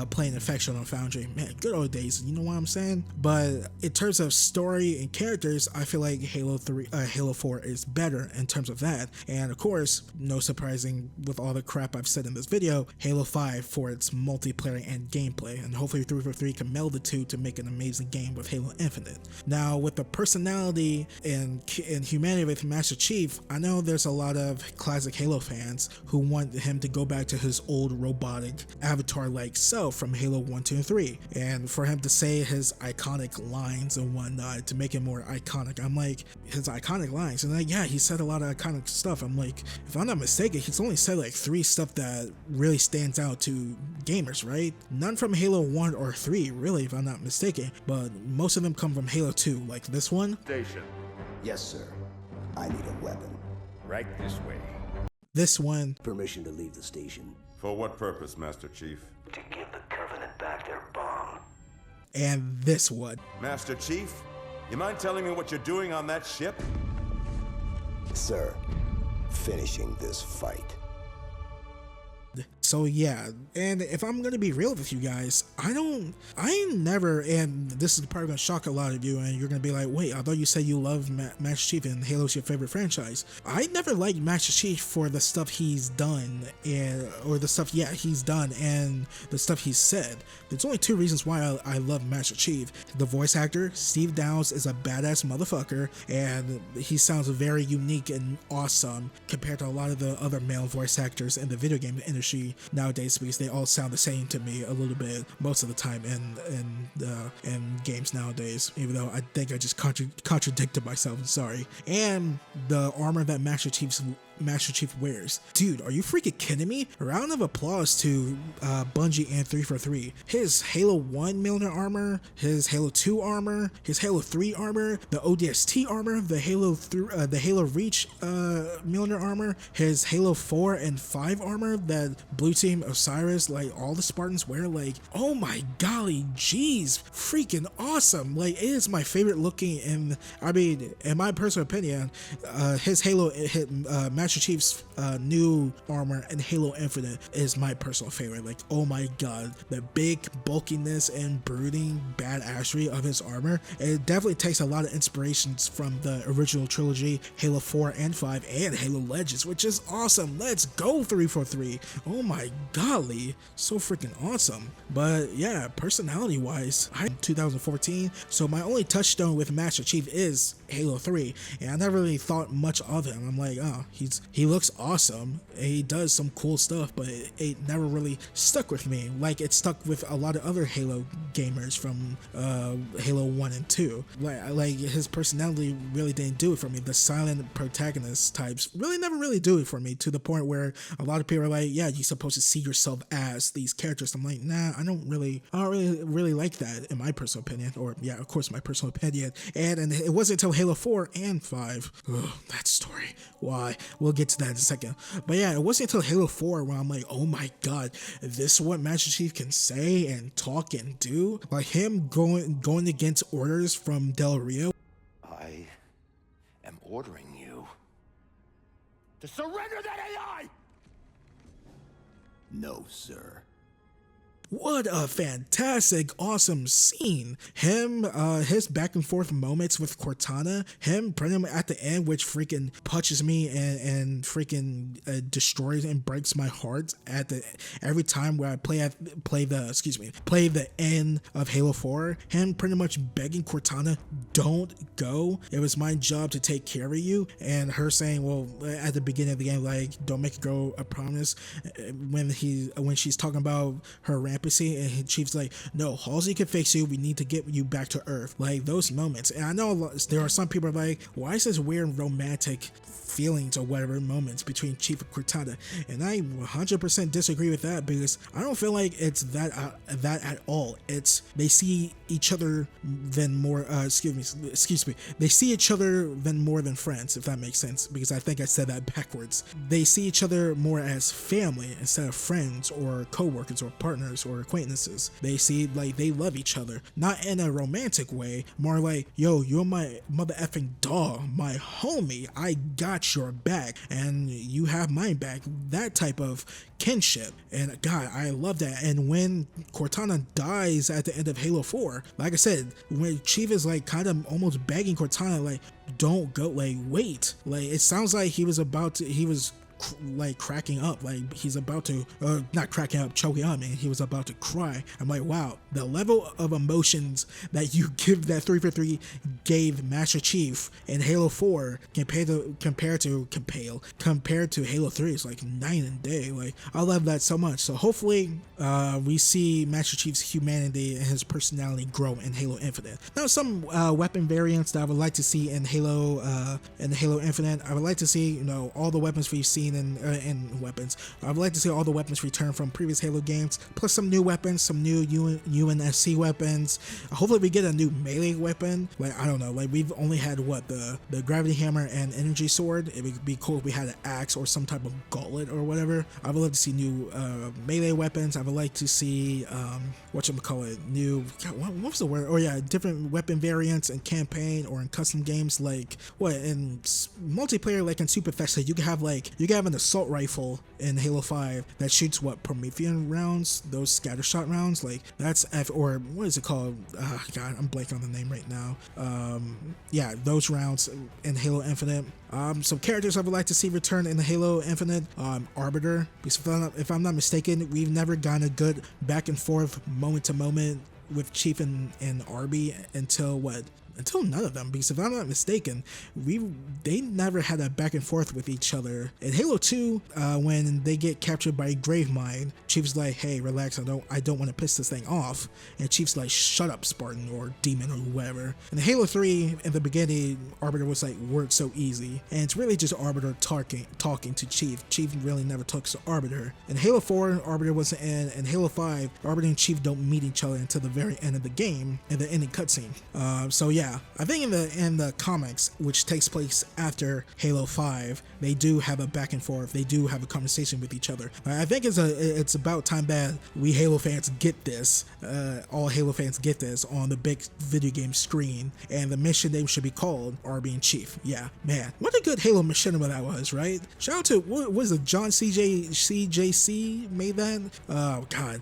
playing Infection on Foundry. Man, good old days, you know what I'm saying? But in terms of story and characters, I feel like Halo 4 is better in terms of that. And of course, no surprising with all the crap I've said in this video, Halo 5 for its multiplayer and gameplay, and hopefully 343 can meld the two to make an amazing game with Halo Infinite. Now, with the personality and humanity with Master Chief, I know there's a lot of classic Halo fans who want him to go back to his old robotic avatar-like self from Halo 1, 2, and 3, and for him to say his iconic lines and whatnot to make him more iconic. I'm like, his iconic lines, and like, yeah, he said a lot of iconic stuff. I'm like, if I'm not mistaken, he's only said like 3 stuff that really stands out to gamers, right? None from Halo 1 or 3, really, if I'm not mistaken, but most of them come from Halo 2, like this one. Station. Yes, sir. I need a weapon. Right this way. This one. Permission to leave the station. For what purpose, Master Chief? To give the Covenant back their bomb. And this one. Master Chief, you mind telling me what you're doing on that ship? Sir, finishing this fight. So yeah, and if I'm gonna be real with you guys, I never, and this is probably gonna shock a lot of you, and you're gonna be like, wait, I thought you said you love Master Chief and Halo's your favorite franchise. I never liked Master Chief for the stuff he's done, or the stuff, yeah, he's done, and the stuff he's said. There's only 2 reasons why I love Master Chief. The voice actor, Steve Downes, is a badass motherfucker, and he sounds very unique and awesome compared to a lot of the other male voice actors in the video game industry nowadays, because they all sound the same to me a little bit most of the time in games nowadays, even though I think I just contradicted myself. I'm sorry. And the armor that Master Chief wears. Dude, are you freaking kidding me? A round of applause to Bungie and 343. His Halo 1 Mjolnir armor, his Halo 2 armor, his Halo 3 armor, the ODST armor, the Halo Reach Mjolnir armor, his Halo 4 and 5 armor that Blue Team Osiris, like all the Spartans wear. Like, oh my golly, jeez, freaking awesome. Like, it is my favorite looking, and I mean, in my personal opinion, his Halo Master Chief's new armor in Halo Infinite is my personal favorite. Like, oh my god, the big bulkiness and brooding badassery of his armor. It definitely takes a lot of inspirations from the original trilogy, Halo 4 and 5, and Halo Legends, which is awesome. Let's go 343. Oh my golly, so freaking awesome. But yeah, personality wise, I'm 2014, so my only touchstone with Master Chief is Halo 3, and I never really thought much of him. I'm like, oh, he looks awesome, and he does some cool stuff, but it never really stuck with me like it stuck with a lot of other Halo gamers from Halo 1 and 2. Like his personality really didn't do it for me. The silent protagonist types really never really do it for me, to the point where a lot of people are like, yeah, you're supposed to see yourself as these characters. I'm like, nah, I don't really like that, in my personal opinion. Or yeah, of course, my personal opinion. And it wasn't until Halo 4 and 5, that story, why, we'll get to that in a second. But yeah, it wasn't until Halo 4 where I'm like, oh my god, this is what Master Chief can say and talk and do. Like him going against orders from Del Rio. I am ordering you. To surrender that AI! No, sir. What a fantastic, awesome scene. Him, his back and forth moments with Cortana, him pretty much at the end, which freaking punches me and freaking destroys and breaks my heart at the every time where I play the end of Halo 4. Him pretty much begging Cortana, don't go. It was my job to take care of you. And her saying, well, at the beginning of the game, like, don't make it go, I promise. When she's talking about her rampancy, and Chief's like, no, Halsey can fix you. We need to get you back to Earth. Like, those moments. And I know there are some people like, why is this weird romantic feelings or whatever moments between Chief and Cortana? And I 100% disagree with that, because I don't feel like it's that at all. It's they see each other than more excuse me, they see each other than more than friends, if that makes sense, because I think I said that backwards. They see each other more as family instead of friends or co-workers or partners or acquaintances. They see like they love each other, not in a romantic way, more like, yo, you're my mother effing dog, my homie, I got your back and you have mine back. That type of kinship. And God, I love that. And when Cortana dies at the end of Halo 4, like I said, when Chief is like kind of almost begging Cortana, like, don't go, like, wait. Like, it sounds like he was like cracking up, like he's about to not cracking up, choking up, and he was about to cry. I'm like, wow, the level of emotions that you give that 343 gave Master Chief in Halo 4 compared to Halo 3 is like night and day. Like, I love that so much. So hopefully we see Master Chief's humanity and his personality grow in Halo Infinite. Now, some weapon variants that I would like to see in Halo Infinite, I would like to see, you know, all the weapons we've seen in weapons. I would like to see all the weapons return from previous Halo games, plus some new weapons, some new UNSC weapons. Hopefully we get a new melee weapon. Like, I don't know, like we've only had what, the gravity hammer and energy sword. It would be cool if we had an axe or some type of gauntlet or whatever. I would love to see new melee weapons. I would like to see new, what was the word? Oh yeah, different weapon variants in campaign or in custom games, like what in multiplayer, like in Super Festa, you can have an assault rifle in Halo 5 that shoots what, Promethean rounds, those scatter shot rounds, like that's or what is it called? God, I'm blanking on the name right now. Yeah, those rounds in Halo Infinite. Some characters I would like to see return in the Halo Infinite, Arbiter, because if I'm not mistaken, we've never gotten a good back and forth moment to moment with Chief and Arby until none of them, because if I'm not mistaken, they never had a back and forth with each other. In Halo 2, when they get captured by Gravemind, Chief's like, hey, relax, I don't want to piss this thing off. And Chief's like, shut up, Spartan or Demon or whatever. In Halo 3, in the beginning, Arbiter was like, worked so easy. And it's really just Arbiter talking to Chief. Chief really never talks to Arbiter. In Halo 4, Arbiter wasn't in. In Halo 5, Arbiter and Chief don't meet each other until the very end of the game, in the ending cutscene. So yeah, I think in the comics, which takes place after Halo 5, they do have a back and forth. They do have a conversation with each other. I think it's about time that we Halo fans get this. All Halo fans get this on the big video game screen, and the mission name should be called Arby and Chief. Yeah, man, what a good Halo mission that was, right? Shout out to what was it? John CJC made that. Oh God.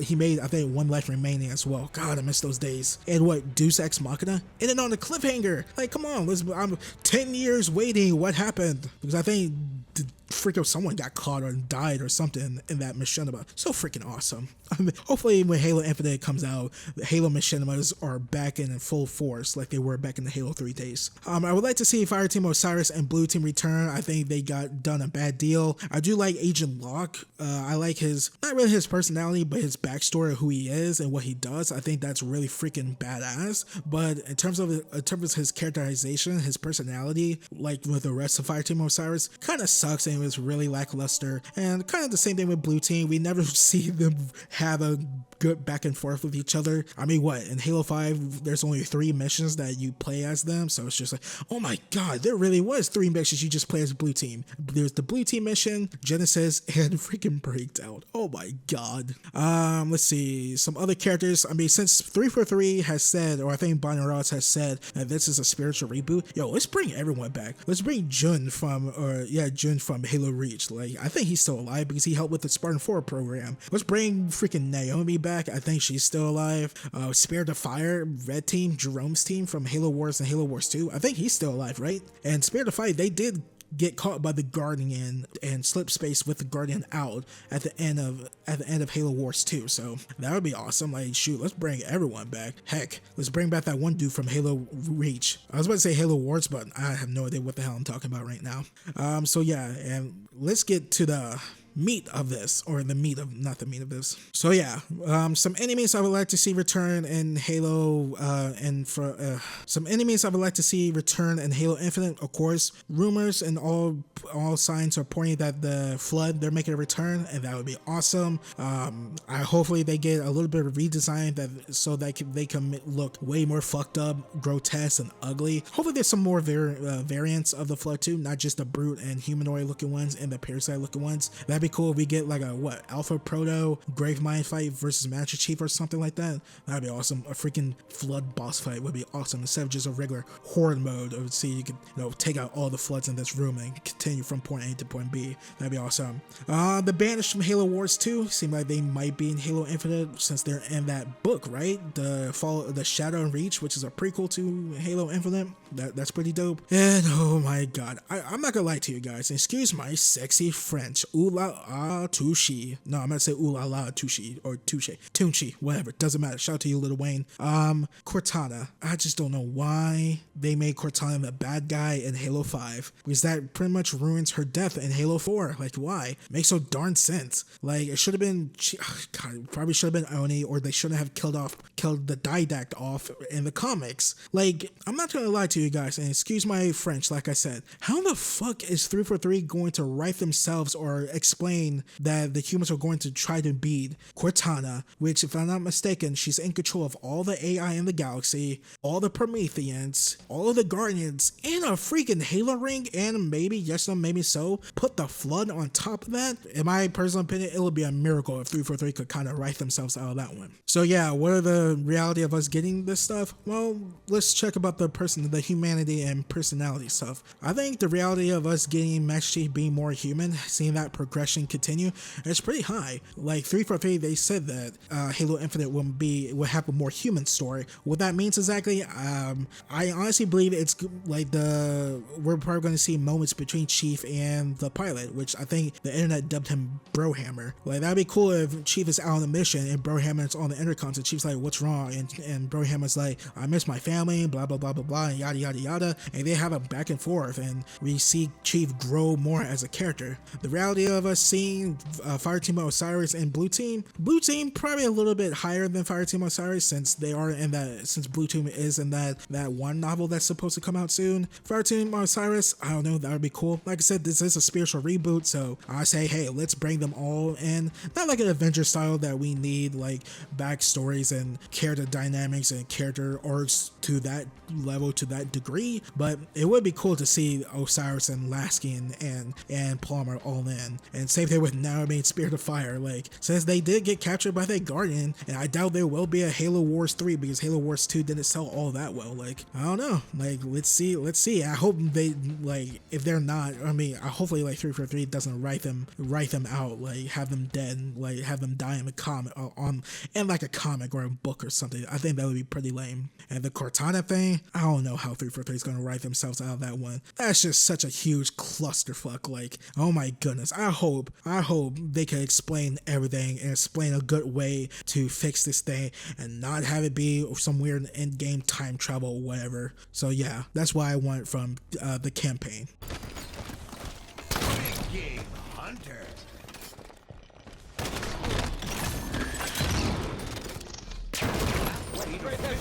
He made, I think, One Life Remaining as well. God, I miss those days. And what, Deus Ex Machina? And then on the cliffhanger. Like, come on, I'm 10 years waiting. What happened? Because I think freaking someone got caught or died or something in that machinima. So freaking awesome. I mean, hopefully when Halo Infinite comes out, the Halo machinimas are back in full force like they were back in the Halo 3 days. I would like to see Fireteam Osiris and Blue Team return. I think they got done a bad deal. I do like Agent Locke. I like his, not really his personality, but his backstory of who he is and what he does. I think that's really freaking badass. But in terms of his characterization, his personality, like with the rest of Fireteam Osiris, kind of sucks and it was really lackluster. And kind of the same thing with Blue Team. We never see them have a good back and forth with each other. I mean, what, in Halo 5 there's only 3 missions that you play as them, so it's just like, oh my god, there really was 3 missions you just play as Blue Team. There's the Blue Team mission, Genesis, and freaking Breakdown. Oh my god. Let's see, some other characters. I mean, since 343 has said, or I think Bonnie Ross has said that this is a spiritual reboot, yo, let's bring everyone back. Let's bring Jun from Halo Halo Reach. Like, I think he's still alive because he helped with the Spartan 4 program. Let's bring freaking Naomi back. I think she's still alive. Spirit of Fire, Red Team, Jerome's team from Halo Wars and Halo Wars 2. I think he's still alive, right? And Spirit of Fire, they did get caught by the Guardian and slip space with the Guardian out at the end of Halo Wars 2. So that would be awesome. Like, shoot, let's bring everyone back. Heck, let's bring back that one dude from Halo Reach. I was about to say Halo Wars, but I have no idea what the hell I'm talking about right now. So yeah, and let's get to the meat of this, or the meat of, not the meat of this. So yeah, some enemies I would like to see return in Halo, some enemies I would like to see return in Halo Infinite. Of course, rumors and all signs are pointing that the Flood, they're making a return, and that would be awesome. Hopefully they get a little bit of redesign so that they can look way more fucked up, grotesque, and ugly. Hopefully there's some more variants of the Flood too, not just the brute and humanoid looking ones and the parasite looking ones. That'd be cool if we get like a Alpha Proto Gravemind fight versus Master Chief or something like that. That'd be awesome. A freaking Flood boss fight would be awesome instead of just a regular horde mode. Or see, you could take out all the Floods in this room and continue from point A to point B. That'd be awesome. The Banished from Halo Wars 2 seem like they might be in Halo Infinite since they're in that book, right? The Shadow and Reach, which is a prequel to Halo Infinite. That's pretty dope. And oh my god, I'm not gonna lie to you guys. Excuse my sexy French. Ooh la touche. No, I'm gonna say ooh la la touche or touche. Tunchi, whatever. Doesn't matter. Shout out to you, Lil Wayne. Cortana. I just don't know why they made Cortana the bad guy in Halo 5. Because that pretty much ruins her death in Halo 4. Like, why? Makes so darn sense. Like, it should have been, God, probably should have been Oni, or they shouldn't have killed the Didact off in the comics. Like, I'm not gonna lie to you guys, and excuse my French, like I said, how the fuck is 343 going to right themselves or explain that the humans are going to try to beat Cortana, which, if I'm not mistaken, she's in control of all the AI in the galaxy, all the Prometheans, all of the Guardians, in a freaking Halo ring, and maybe, yes or maybe so, put the Flood on top of that? In my personal opinion, it would be a miracle if 343 could kind of right themselves out of that one. So yeah, what are the reality of us getting this stuff? Well, let's check about the humanity and personality stuff. I think the reality of us getting Master Chief being more human, seeing that progression continue, it's pretty high. Like 343, they said that Halo Infinite will have a more human story. What that means exactly, I honestly believe it's like we're probably going to see moments between Chief and the pilot, which I think the internet dubbed him Brohammer. Like, that'd be cool if Chief is out on a mission and Brohammer's on the intercom, and Chief's like, what's wrong? And Brohammer's like, I miss my family, blah blah blah blah blah, and yada yada yada, and they have a back and forth, and we see Chief grow more as a character. The reality of us seeing Fireteam Osiris and Blue Team probably a little bit higher than Fireteam Osiris, since Blue Team is in that one novel that's supposed to come out soon. Fireteam Osiris, I don't know, that would be cool. Like I said, this is a spiritual reboot, so I say, hey, let's bring them all in. Not like an Avengers style that we need like backstories and character dynamics and character arcs to that level, to that degree, but it would be cool to see Osiris and Lasky and Palmer all in. And same thing with Naomi and Spirit of Fire. Like, since they did get captured by that Guardian, and I doubt there will be a Halo Wars 3 because Halo Wars 2 didn't sell all that well. Like, I don't know. Like, let's see. I hope they, like, if they're not, I mean, hopefully like 343 doesn't write them out, like have them dead, like have them die in a comic, in like a comic or a book or something. I think that would be pretty lame. And the Cortana thing, I don't know how 343 is gonna write themselves out of that one. That's just such a huge clusterfuck. Like, oh my goodness. I hope they can explain everything and explain a good way to fix this thing and not have it be some weird end game time travel or whatever. So yeah, that's what I want from the campaign. Game hunter.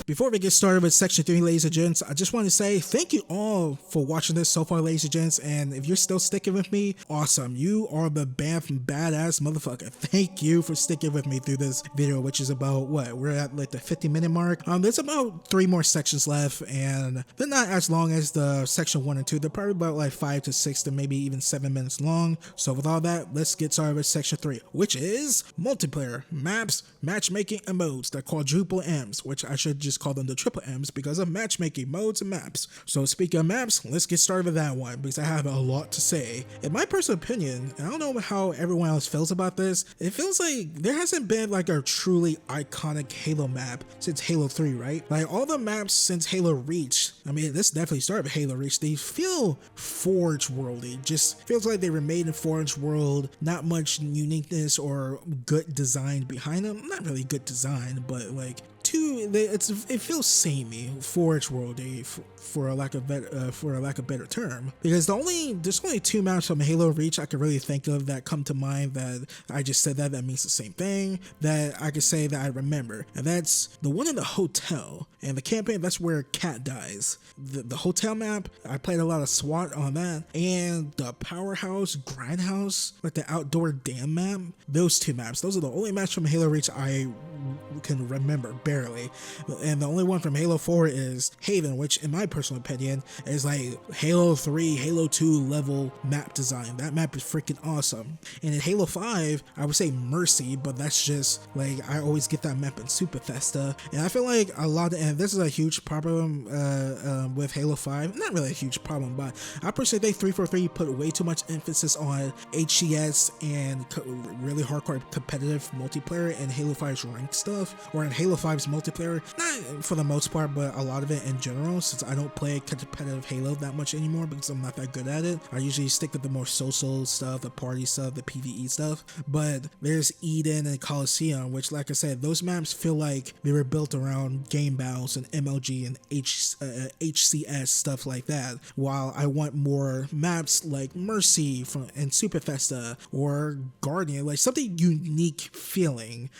Before we get started with section 3, ladies and gents, I just want to say thank you all for watching this so far, ladies and gents, and if you're still sticking with me, awesome. You are the badass motherfucker. Thank you for sticking with me through this video, which is about, what, we're at like the 50-minute mark. There's about 3 more sections left, and they're not as long as the section 1 and 2. They're probably about like 5 to 6 to maybe even 7 minutes long. So with all that, let's get started with section 3, which is multiplayer, maps, matchmaking, and modes, the quadruple M's, which which I should just call them the triple M's because of matchmaking modes and maps. So speaking of maps, let's get started with that one because I have a lot to say. In my personal opinion, I don't know how everyone else feels about this, it feels like there hasn't been like a truly iconic Halo map since Halo 3, right? Like all the maps since Halo Reach, I mean, this definitely started with Halo Reach, they feel Forge worldy. Just feels like they were made in Forge world, not much uniqueness or good design behind them. Not really good design, but like it feels samey, Forge worldy, for a lack of better term. Because there's only 2 maps from Halo Reach I could really think of that come to mind that I just said that means the same thing that I could say that I remember, and that's the one in the hotel and the campaign. That's where Cat dies. The hotel map, I played a lot of SWAT on that, and the Powerhouse Grindhouse, like the outdoor dam map. Those 2 maps, those are the only maps from Halo Reach I can remember barely, and the only one from Halo 4 is Haven, which in my personal opinion is like Halo 3, Halo 2 level map design. That map is freaking awesome. And in Halo 5, I would say Mercy, but that's just like I always get that map in Super Thesta, and I feel like and this is a huge problem with Halo 5. Not really a huge problem, but I personally think 343 put way too much emphasis on HCS and really hardcore competitive multiplayer in Halo 5's ranked stuff, or in Halo 5's multiplayer. Not for the most part, but a lot of it in general, since I don't play competitive Halo that much anymore because I'm not that good at it. I usually stick with the more social stuff, the party stuff, the PvE stuff. But there's Eden and Coliseum, which, like I said, those maps feel like they were built around game battles and MLG and HCS stuff like that, while I want more maps like Mercy and Super Thesta or Guardian, like something unique feeling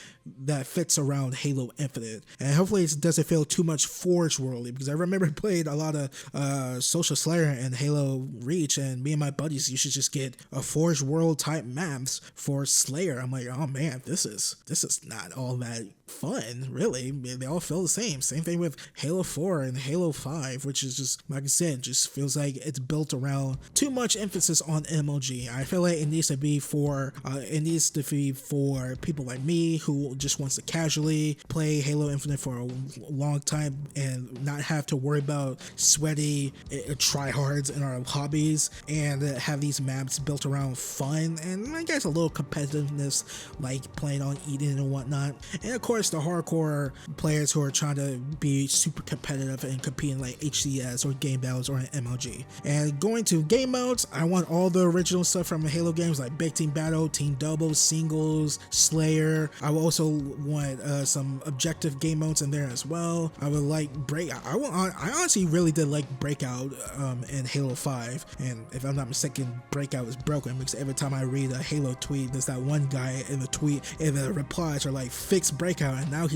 that fits around Halo Infinite. And hopefully it doesn't feel too much Forge worldy, because I remember playing a lot of Social Slayer and Halo Reach, and me and my buddies used to just get a Forge world type maps for Slayer. I'm like, oh man, this is not all that fun, really. They all feel the same. Same thing with Halo 4 and Halo 5, which is just, like I said, just feels like it's built around too much emphasis on MLG. I feel like it needs to be for people like me who just wants to casually play Halo Infinite for a long time and not have to worry about sweaty tryhards in our hobbies, and have these maps built around fun and I guess a little competitiveness, like playing on Eden and whatnot. And of course the hardcore players who are trying to be super competitive and competing like HCS or game battles or an MLG. And going to game modes, I want all the original stuff from Halo games like Big Team Battle, Team Doubles, Singles, Slayer. I will also want some objective game modes in there as well. I would like I honestly really did like Breakout in Halo 5, and if I'm not mistaken, Breakout is broken because every time I read a Halo tweet, there's that one guy in the tweet and the replies are like, fix Breakout, and now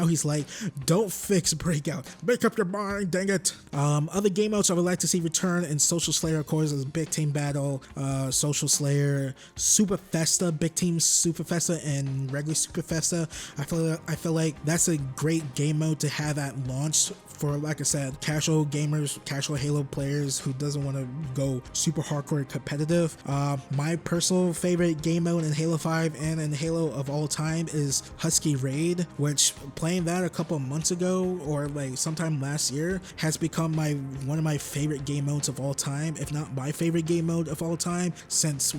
he's like, don't fix Breakout, make up your mind, dang it. Other game modes I would like to see return in Social Slayer, of course, is Big Team Battle, Social Slayer, Super Festa, Big Team Super Festa, and regular Super Festa. I feel like that's a great game mode to have at launch for, like I said, casual gamers, casual Halo players who doesn't want to go super hardcore competitive. My personal favorite game mode in Halo 5 and in Halo of all time is Husky Raid, which playing that a couple of months ago or like sometime last year has become one of my favorite game modes of all time, if not my favorite game mode of all time, since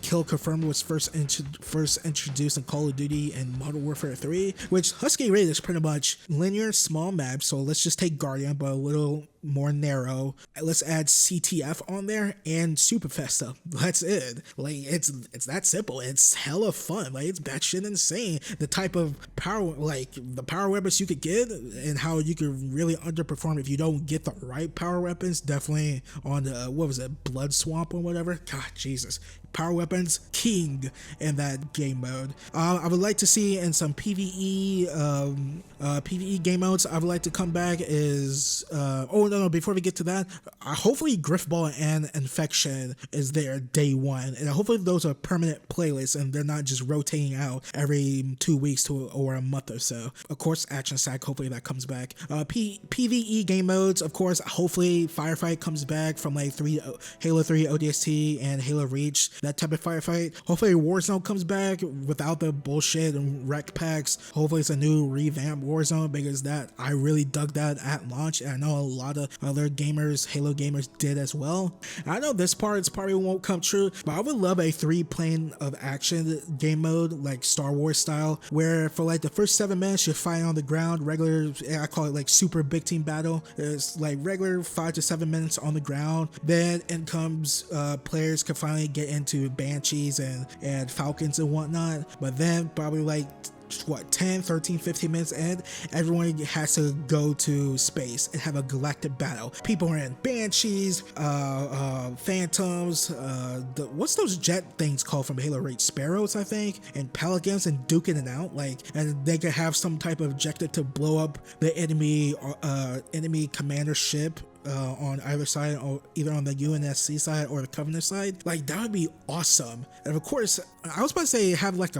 Kill Confirmed was first introduced in Call of Duty and Modern Warfare 3, which Husky Raid is pretty much linear small maps. So let's just take Guardian, but a little more narrow. Let's add CTF on there and Super Festa. That's it. Like it's that simple. It's hella fun. Like it's batshit insane. The type of power, like the power weapons you could get and how you could really underperform if you don't get the right power weapons. Definitely on the Blood Swamp or whatever. God, Jesus. Power weapons king in that game mode. I would like to see in some PvE game modes I would like to come back is no, before we get to that, hopefully Griffball and Infection is there day one, and hopefully those are permanent playlists and they're not just rotating out every 2 weeks or a month or so. Of course, Action Sack, hopefully that comes back. PvE game modes, of course, hopefully Firefight comes back from like Halo 3 ODST and Halo Reach, that type of firefight. Hopefully Warzone comes back without the bullshit and rec packs. Hopefully it's a new revamped Warzone, because that I really dug that at launch, and I know a lot of other gamers, Halo gamers, did as well. I know this part probably won't come true, but I would love a 3-plane of action game mode like Star Wars style, where for like the first 7 minutes you're fighting on the ground, regular, I call it like super big team battle. It's like regular 5 to 7 minutes on the ground. Then in comes players can finally get into Banshees and Falcons and whatnot, but then probably like 10, 13, 15 minutes in, everyone has to go to space and have a galactic battle. People are in Banshees, Phantoms, what's those jet things called from Halo Reach? Sparrows, I think, and Pelicans, and duking it out, like, and they could have some type of objective to blow up the enemy commander ship on either side, or either on the UNSC side or the Covenant side. Like, that would be awesome. And of course, I was about to say have like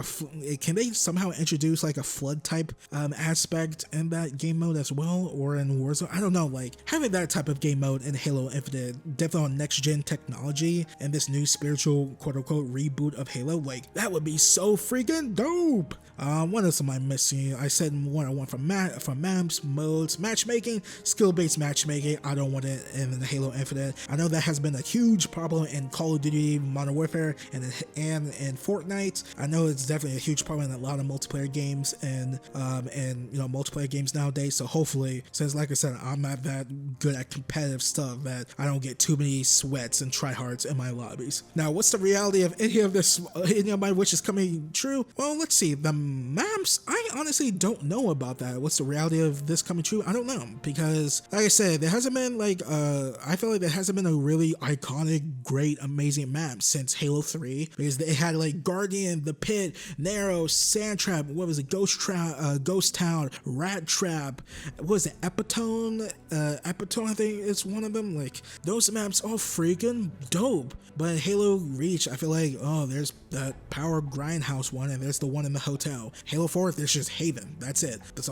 can they somehow introduce like a flood type aspect in that game mode as well, or in Warzone? I don't know, like having that type of game mode in Halo Infinite, definitely on next gen technology and this new spiritual quote unquote reboot of Halo, like that would be so freaking dope. What else am I missing? I said what I want from maps, modes, matchmaking, skill-based matchmaking. I don't want it in Halo Infinite. I know that has been a huge problem in Call of Duty Modern Warfare and in Fortnite. I know it's definitely a huge problem in a lot of multiplayer games and multiplayer games nowadays. So hopefully, since like I said, I'm not that good at competitive stuff, that I don't get too many sweats and tryhards in my lobbies. Now, what's the reality of any of my wishes coming true? Well, let's see. The maps, I honestly don't know about that. What's the reality of this coming true? I don't know, because like I said, there hasn't been like I feel like there hasn't been a really iconic, great, amazing map since Halo 3, because they had like Guardian, The Pit, Narrow, Sand Trap, what was it, Ghost Town, Rat Trap, what was it, Epitone, I think it's one of them. Like, those maps all freaking dope. But in Halo Reach, I feel like, oh, there's that Power Grindhouse one, and there's the one in the hotel. Halo 4, there's just Haven. That's it. That's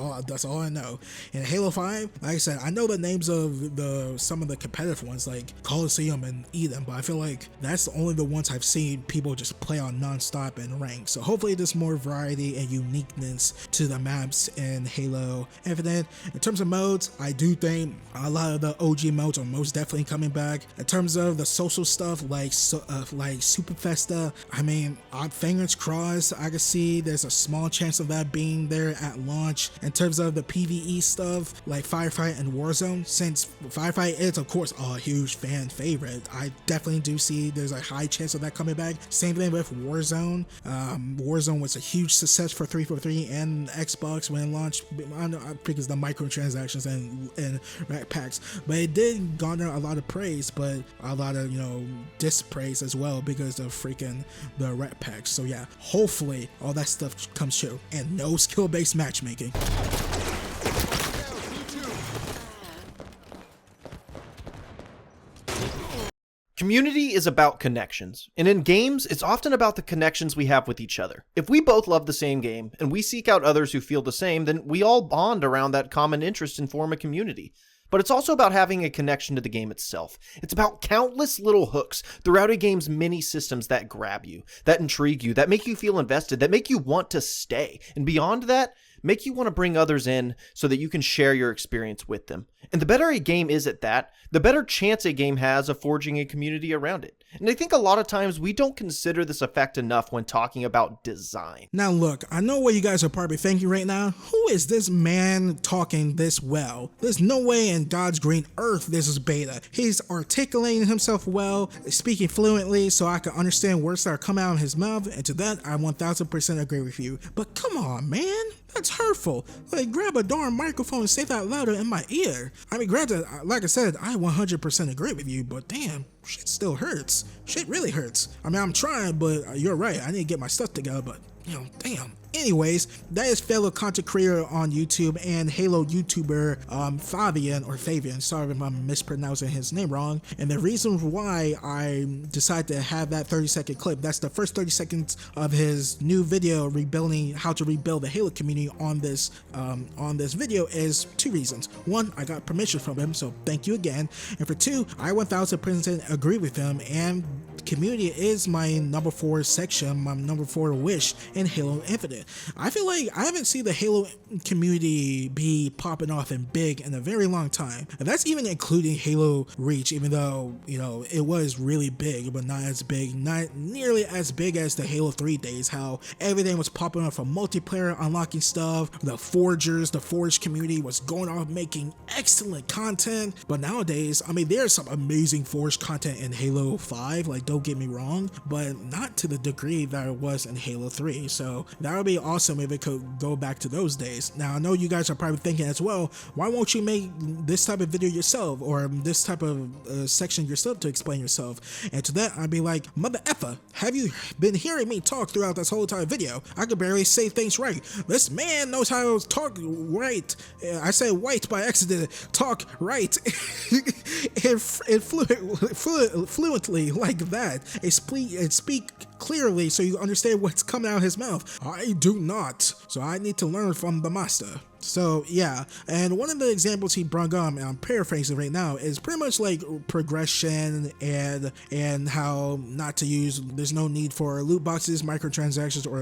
all I know. In Halo 5, like I said, I know the names of some of the competitive ones like Coliseum and Eden, but I feel like that's only the ones I've seen people just play on non-stop and rank. So hopefully there's more variety and uniqueness to the maps in Halo Infinite. In terms of modes, I do think a lot of the OG modes are most definitely coming back. In terms of the social stuff like Super Festa, I mean, fingers crossed, I can see there's a small chance of that being there at launch. In terms of the PvE stuff like Firefight and Warzone, since Firefight is of course a huge fan favorite, I definitely do see there's a high chance of that coming back. Same thing with Warzone. Warzone was a huge success for 343 and Xbox when it launched. I think it's the microtransactions and rack packs, but it did garner a lot of praise, but a lot of dispraise as well because of freaking the rack packs. So yeah, hopefully all that stuff comes true, and no skill-based matchmaking. Community is about connections, and in games, it's often about the connections we have with each other. If we both love the same game, and we seek out others who feel the same, then we all bond around that common interest and form a community. But it's also about having a connection to the game itself. It's about countless little hooks throughout a game's many systems that grab you, that intrigue you, that make you feel invested, that make you want to stay. And beyond that, make you want to bring others in so that you can share your experience with them. And the better a game is at that, the better chance a game has of forging a community around it. And I think a lot of times we don't consider this effect enough when talking about design. Now look, I know what you guys are probably thinking right now. Who is this man talking this well? There's no way in God's green earth this is Beta. He's articulating himself well, speaking fluently so I can understand words that are coming out of his mouth, and to that I 1000% agree with you. But come on, man. That's hurtful. Like, grab a darn microphone and say that louder in my ear. I mean, granted, like I said, I 100% agree with you, but damn, shit still hurts. Shit really hurts. I mean, I'm trying, but you're right. I need to get my stuff together, but, damn. Anyways, that is fellow content creator on YouTube and Halo YouTuber Favyn. Sorry if I'm mispronouncing his name wrong. And the reason why I decided to have that 30-second clip, that's the first 30 seconds of his new video rebuilding how to rebuild the Halo community on this video, is two reasons. One, I got permission from him, so thank you again. And for two, I 1000% agree with him, and community is my number 4 section, my number 4 wish in Halo Infinite. I feel like I haven't seen the Halo community be popping off and big in a very long time, and that's even including Halo Reach, even though, you know, it was really big, but not as big, not nearly as big as the Halo 3 days, how everything was popping up from multiplayer, unlocking stuff, the Forgers, the Forge community was going off making excellent content. But nowadays, I mean, there's some amazing Forge content in Halo 5, like, don't get me wrong, but not to the degree that it was in Halo 3. So that would be awesome if it could go back to those days. Now, I know you guys are probably thinking as well, why won't you make this type of video yourself, or this type of section yourself to explain yourself? And to that, I'd be like, mother effer, have you been hearing me talk throughout this whole entire video? I could barely say things right. This man knows how to talk right. I said white by accident. Talk right and fluently like that. And speak clearly so you understand what's coming out of his mouth. I do not. So I need to learn from the master. So yeah, and one of the examples he brought up, and I'm paraphrasing right now, is pretty much like progression and how not to use, there's no need for loot boxes, microtransactions, or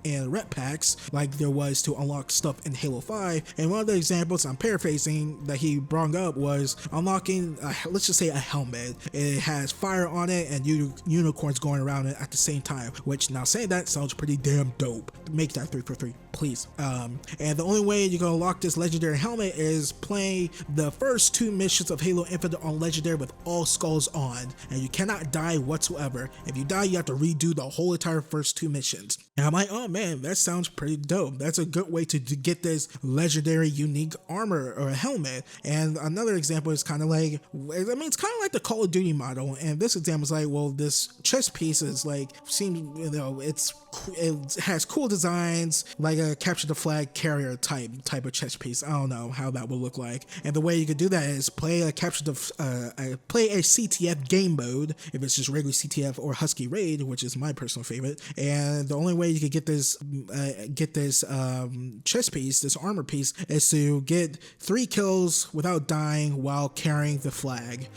and rep packs like there was to unlock stuff in Halo 5. And one of the examples, I'm paraphrasing, that he brought up was unlocking, let's just say, a helmet. It has fire on it and unicorns going around it at the same time, which, now saying that, sounds pretty damn dope. Make that 3 for 3, please. And the only way you can unlock this legendary helmet is playing the first 2 missions of Halo Infinite on legendary with all skulls on, and you cannot die whatsoever. If you die, you have to redo the whole entire first 2 missions. And I'm like, oh man, that sounds pretty dope. That's a good way to get this legendary unique armor or helmet. And another example is kind of like, I mean, it's kind of like the Call of Duty model, and this example is like, well, this chest piece is like, seems, you know, it has cool designs, like a capture the flag carrier type of chest piece. I don't know how that would look like. And the way you could do that is play a CTF game mode, if it's just regular CTF or Husky Raid, which is my personal favorite. And the only way you could get this chest piece, this armor piece, is to get 3 kills without dying while carrying the flag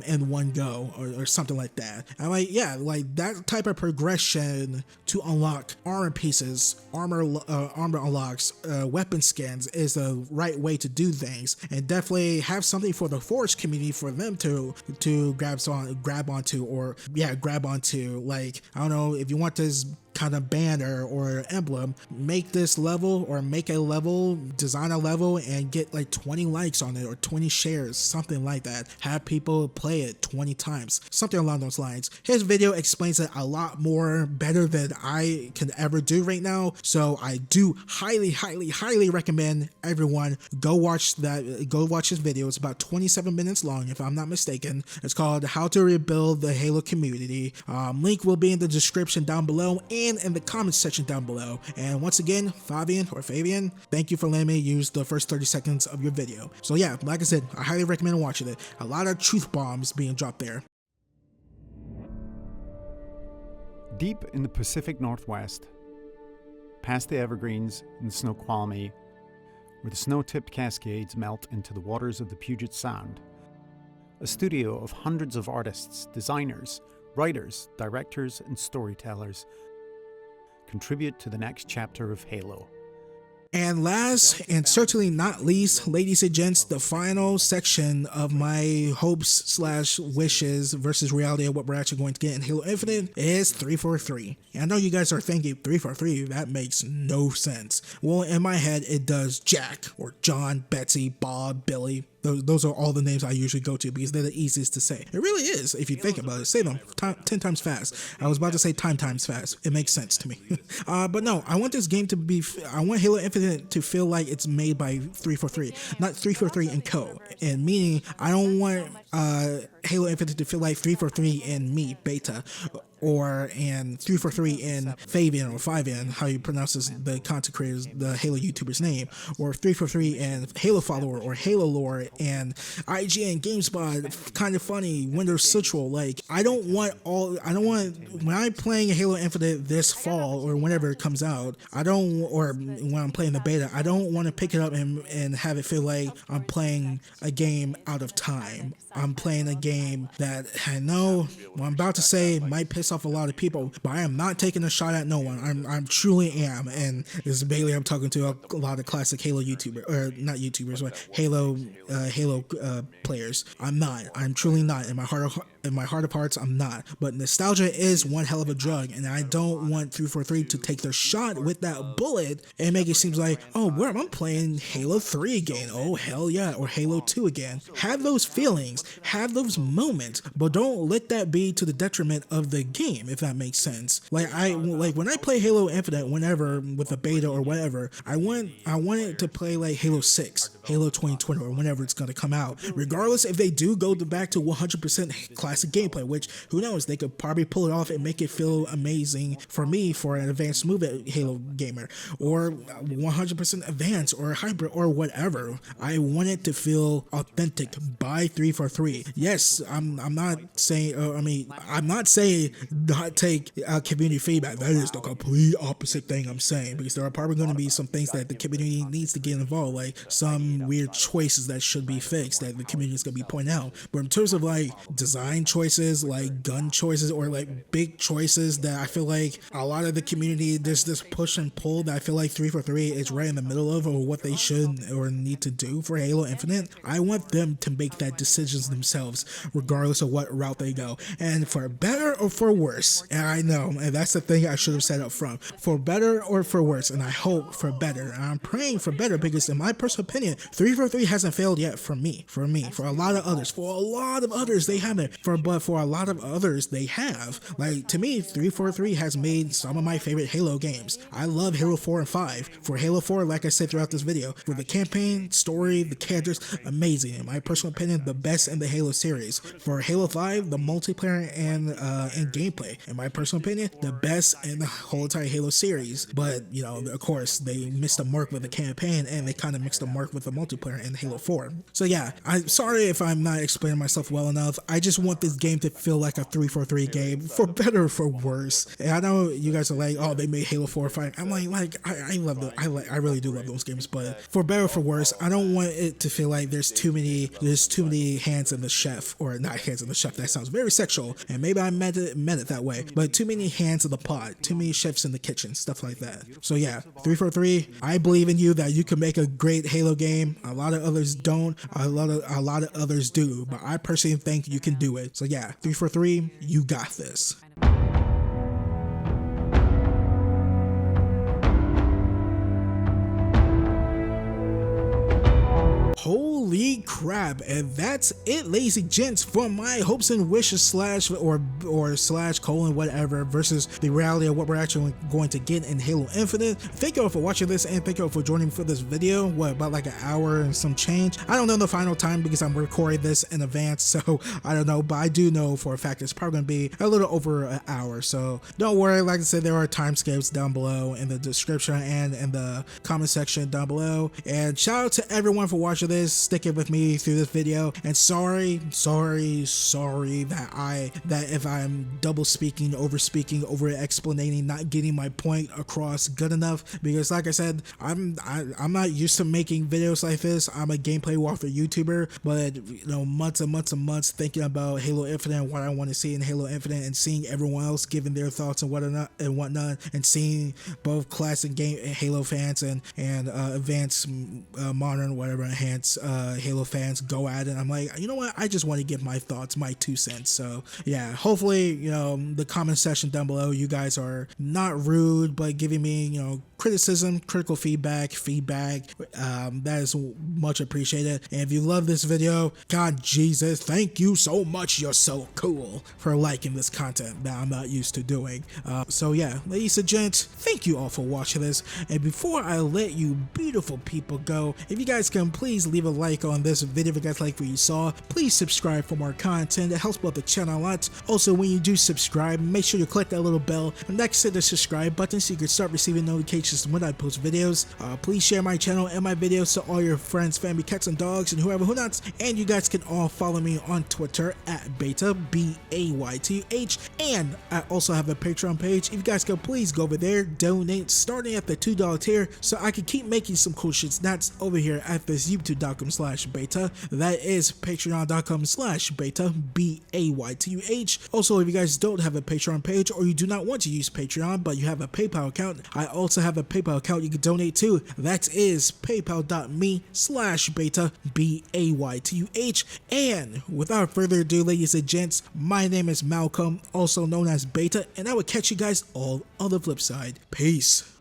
in one go, or something like that. I'm like, yeah, like that type of progression to unlock armor pieces, armor unlocks, weapon skins is the right way to do things, and definitely have something for the Forge community for them to grab onto. Like, I don't know, if you want this kind of banner or emblem, make this level, or make a level, design a level, and get like 20 likes on it or 20 shares, something like that. Have people play it 20 times, something along those lines. His video explains it a lot more better than I can ever do right now, so I do highly recommend everyone go watch his video. It's about 27 minutes long, if I'm not mistaken. It's called How to Rebuild the Halo Community. Link will be in the description down below and in the comments section down below. And once again, Favyn, thank you for letting me use the first 30 seconds of your video. So yeah, like I said, I highly recommend watching it. A lot of truth bombs being dropped there. Deep in the Pacific Northwest, past the Evergreens and the Snoqualmie, where the snow-tipped Cascades melt into the waters of the Puget Sound, a studio of hundreds of artists, designers, writers, directors, and storytellers contribute to the next chapter of Halo. And last, and certainly not least, ladies and gents, the final section of my hopes/wishes versus reality of what we're actually going to get in Halo Infinite is 343. And I know you guys are thinking, 343, that makes no sense. Well, in my head, it does Jack, or John, Betsy, Bob, Billy. Those are all the names I usually go to because they're the easiest to say. It really is, if you think about it. Say them 10 times fast. I was about to say time times fast. It makes sense to me. But no, I want this game to be, I want Halo Infinite to feel like it's made by 343, not 343 and Co. And meaning, I don't want Halo Infinite to feel like 343 in me, Baytuh, or and 343 in Favyn or Favyn, how you pronounce this, the content creator's, the Halo YouTuber's name, or 343 in Halo Follower or Halo Lore and IGN, GameSpot, Kind of Funny, Windows Central. Like, I don't want, when I'm playing Halo Infinite this fall or whenever it comes out, or when I'm playing the beta, I don't want to pick it up and have it feel like I'm playing a game out of time. I'm playing a game that I know what I'm about to say might piss off a lot of people, but I am not taking a shot at no one. I'm truly am, and this is Bailey. I'm talking to a lot of classic Halo YouTubers, or not YouTubers, but Halo players. I'm not. I'm truly not. In my heart of hearts, I'm not. But nostalgia is one hell of a drug, and I don't want 343 to take their shot with that bullet and make it seem like, oh, where am I playing Halo 3 again? Oh, hell yeah, or Halo 2 again. Have those feelings, have those moments, but don't let that be to the detriment of the game, if that makes sense. Like when I play Halo Infinite, whenever with a beta or whatever, I want it to play like Halo 6, Halo 2020, or whenever it's gonna come out. Regardless if they do go back to 100% classic gameplay, which who knows, they could probably pull it off and make it feel amazing for me, for an advanced smooth Halo gamer, or 100% advanced or hybrid or whatever. I want it to feel authentic by 343. Yes, I'm not saying I'm not saying not take community feedback. That is the complete opposite thing I'm saying, because there are probably going to be some things that the community needs to get involved, like some weird choices that should be fixed that the community is going to be pointing out. But in terms of like design choices, like gun choices, or like big choices that I feel like a lot of the community, there's this push and pull that I feel like 343 is right in the middle of, or what they should or need to do for Halo Infinite. I want them to make that decisions themselves, regardless of what route they go, and for better or for worse. And I know, and that's the thing I should have said up front, for better or for worse, and I hope for better. And I'm praying for better, because in my personal opinion, 343 hasn't failed yet for me, for a lot of others, they haven't, but for a lot of others, they have. Like, to me, 343 has made some of my favorite Halo games. I love Halo 4 and 5. For Halo 4, like I said throughout this video, for the campaign, story, the characters, amazing. In my personal opinion, the best in the Halo series. For Halo 5, the multiplayer and gameplay, in my personal opinion, the best in the whole entire Halo series. But, you know, of course, they missed the mark with the campaign, and they kind of mixed the mark with the multiplayer in Halo 4. So yeah, I'm sorry if I'm not explaining myself well enough. I just want this game to feel like a 343 game, for better or for worse. And I know you guys are like, oh, they made Halo 4 or 5. I'm like I love them. I really do love those games, but for better or for worse, I don't want it to feel like there's too many hands in the chef, or not hands in the chef. That sounds very sexual, and maybe I meant it that way. But too many hands in the pot, too many chefs in the kitchen, stuff like that. So yeah, 343, I believe in you that you can make a great Halo game. A lot of others don't. A lot of others do, but I personally think you can do it. So yeah, 343, you got this. Holy crap, and that's it, ladies and gents, for my hopes and wishes slash colon whatever versus the reality of what we're actually going to get in Halo Infinite. Thank you all for watching this, and thank you all for joining me for this video. What, about like an hour and some change? I don't know the final time because I'm recording this in advance, so I don't know, but I do know for a fact it's probably going to be a little over an hour. So don't worry, like I said, there are timestamps down below in the description and in the comment section down below. And shout out to everyone for watching this, sticking with me through this video, and sorry that if I'm double speaking, over explaining, not getting my point across good enough, because like I said, I'm not used to making videos like this. I'm a gameplay walkthrough YouTuber, but you know, months and months thinking about Halo Infinite and what I want to see in Halo Infinite, and seeing everyone else giving their thoughts and whatnot, and seeing both classic game Halo fans and advanced modern whatever enhanced Halo fans go at it. I'm like, you know what, I just want to give my thoughts, my 2 cents. So yeah, hopefully, you know, the comment section down below, you guys are not rude, but giving me, you know, criticism, critical feedback, that is much appreciated. And if you love this video, God Jesus, thank you so much. You're so cool for liking this content that I'm not used to doing. So yeah, ladies and gents, thank you all for watching this. And before I let you beautiful people go, if you guys can please leave a like on this video if you guys like what you saw. Please subscribe for more content. It helps build the channel a lot. Also, when you do subscribe, make sure you click that little bell next to the subscribe button so you can start receiving notifications when I post videos. Please share my channel and my videos to all your friends, family, cats and dogs, and whoever who not. And you guys can all follow me on Twitter at Baytuh, B-A-Y-T-H. And I also have a Patreon page. If you guys can please go over there, donate starting at the $2 tier so I can keep making some cool shits. That's over here at this youtube.com/Baytuh. That is patreon.com/Baytuh, B-A-Y-T-U-H. Also, if you guys don't have a Patreon page or you do not want to use Patreon but you have a PayPal account, I also have a PayPal account you can donate to. That is paypal.me/Baytuh, B-A-Y-T-U-H. And without further ado, ladies and gents, my name is Malcolm, also known as Baytuh, and I will catch you guys all on the flip side. Peace.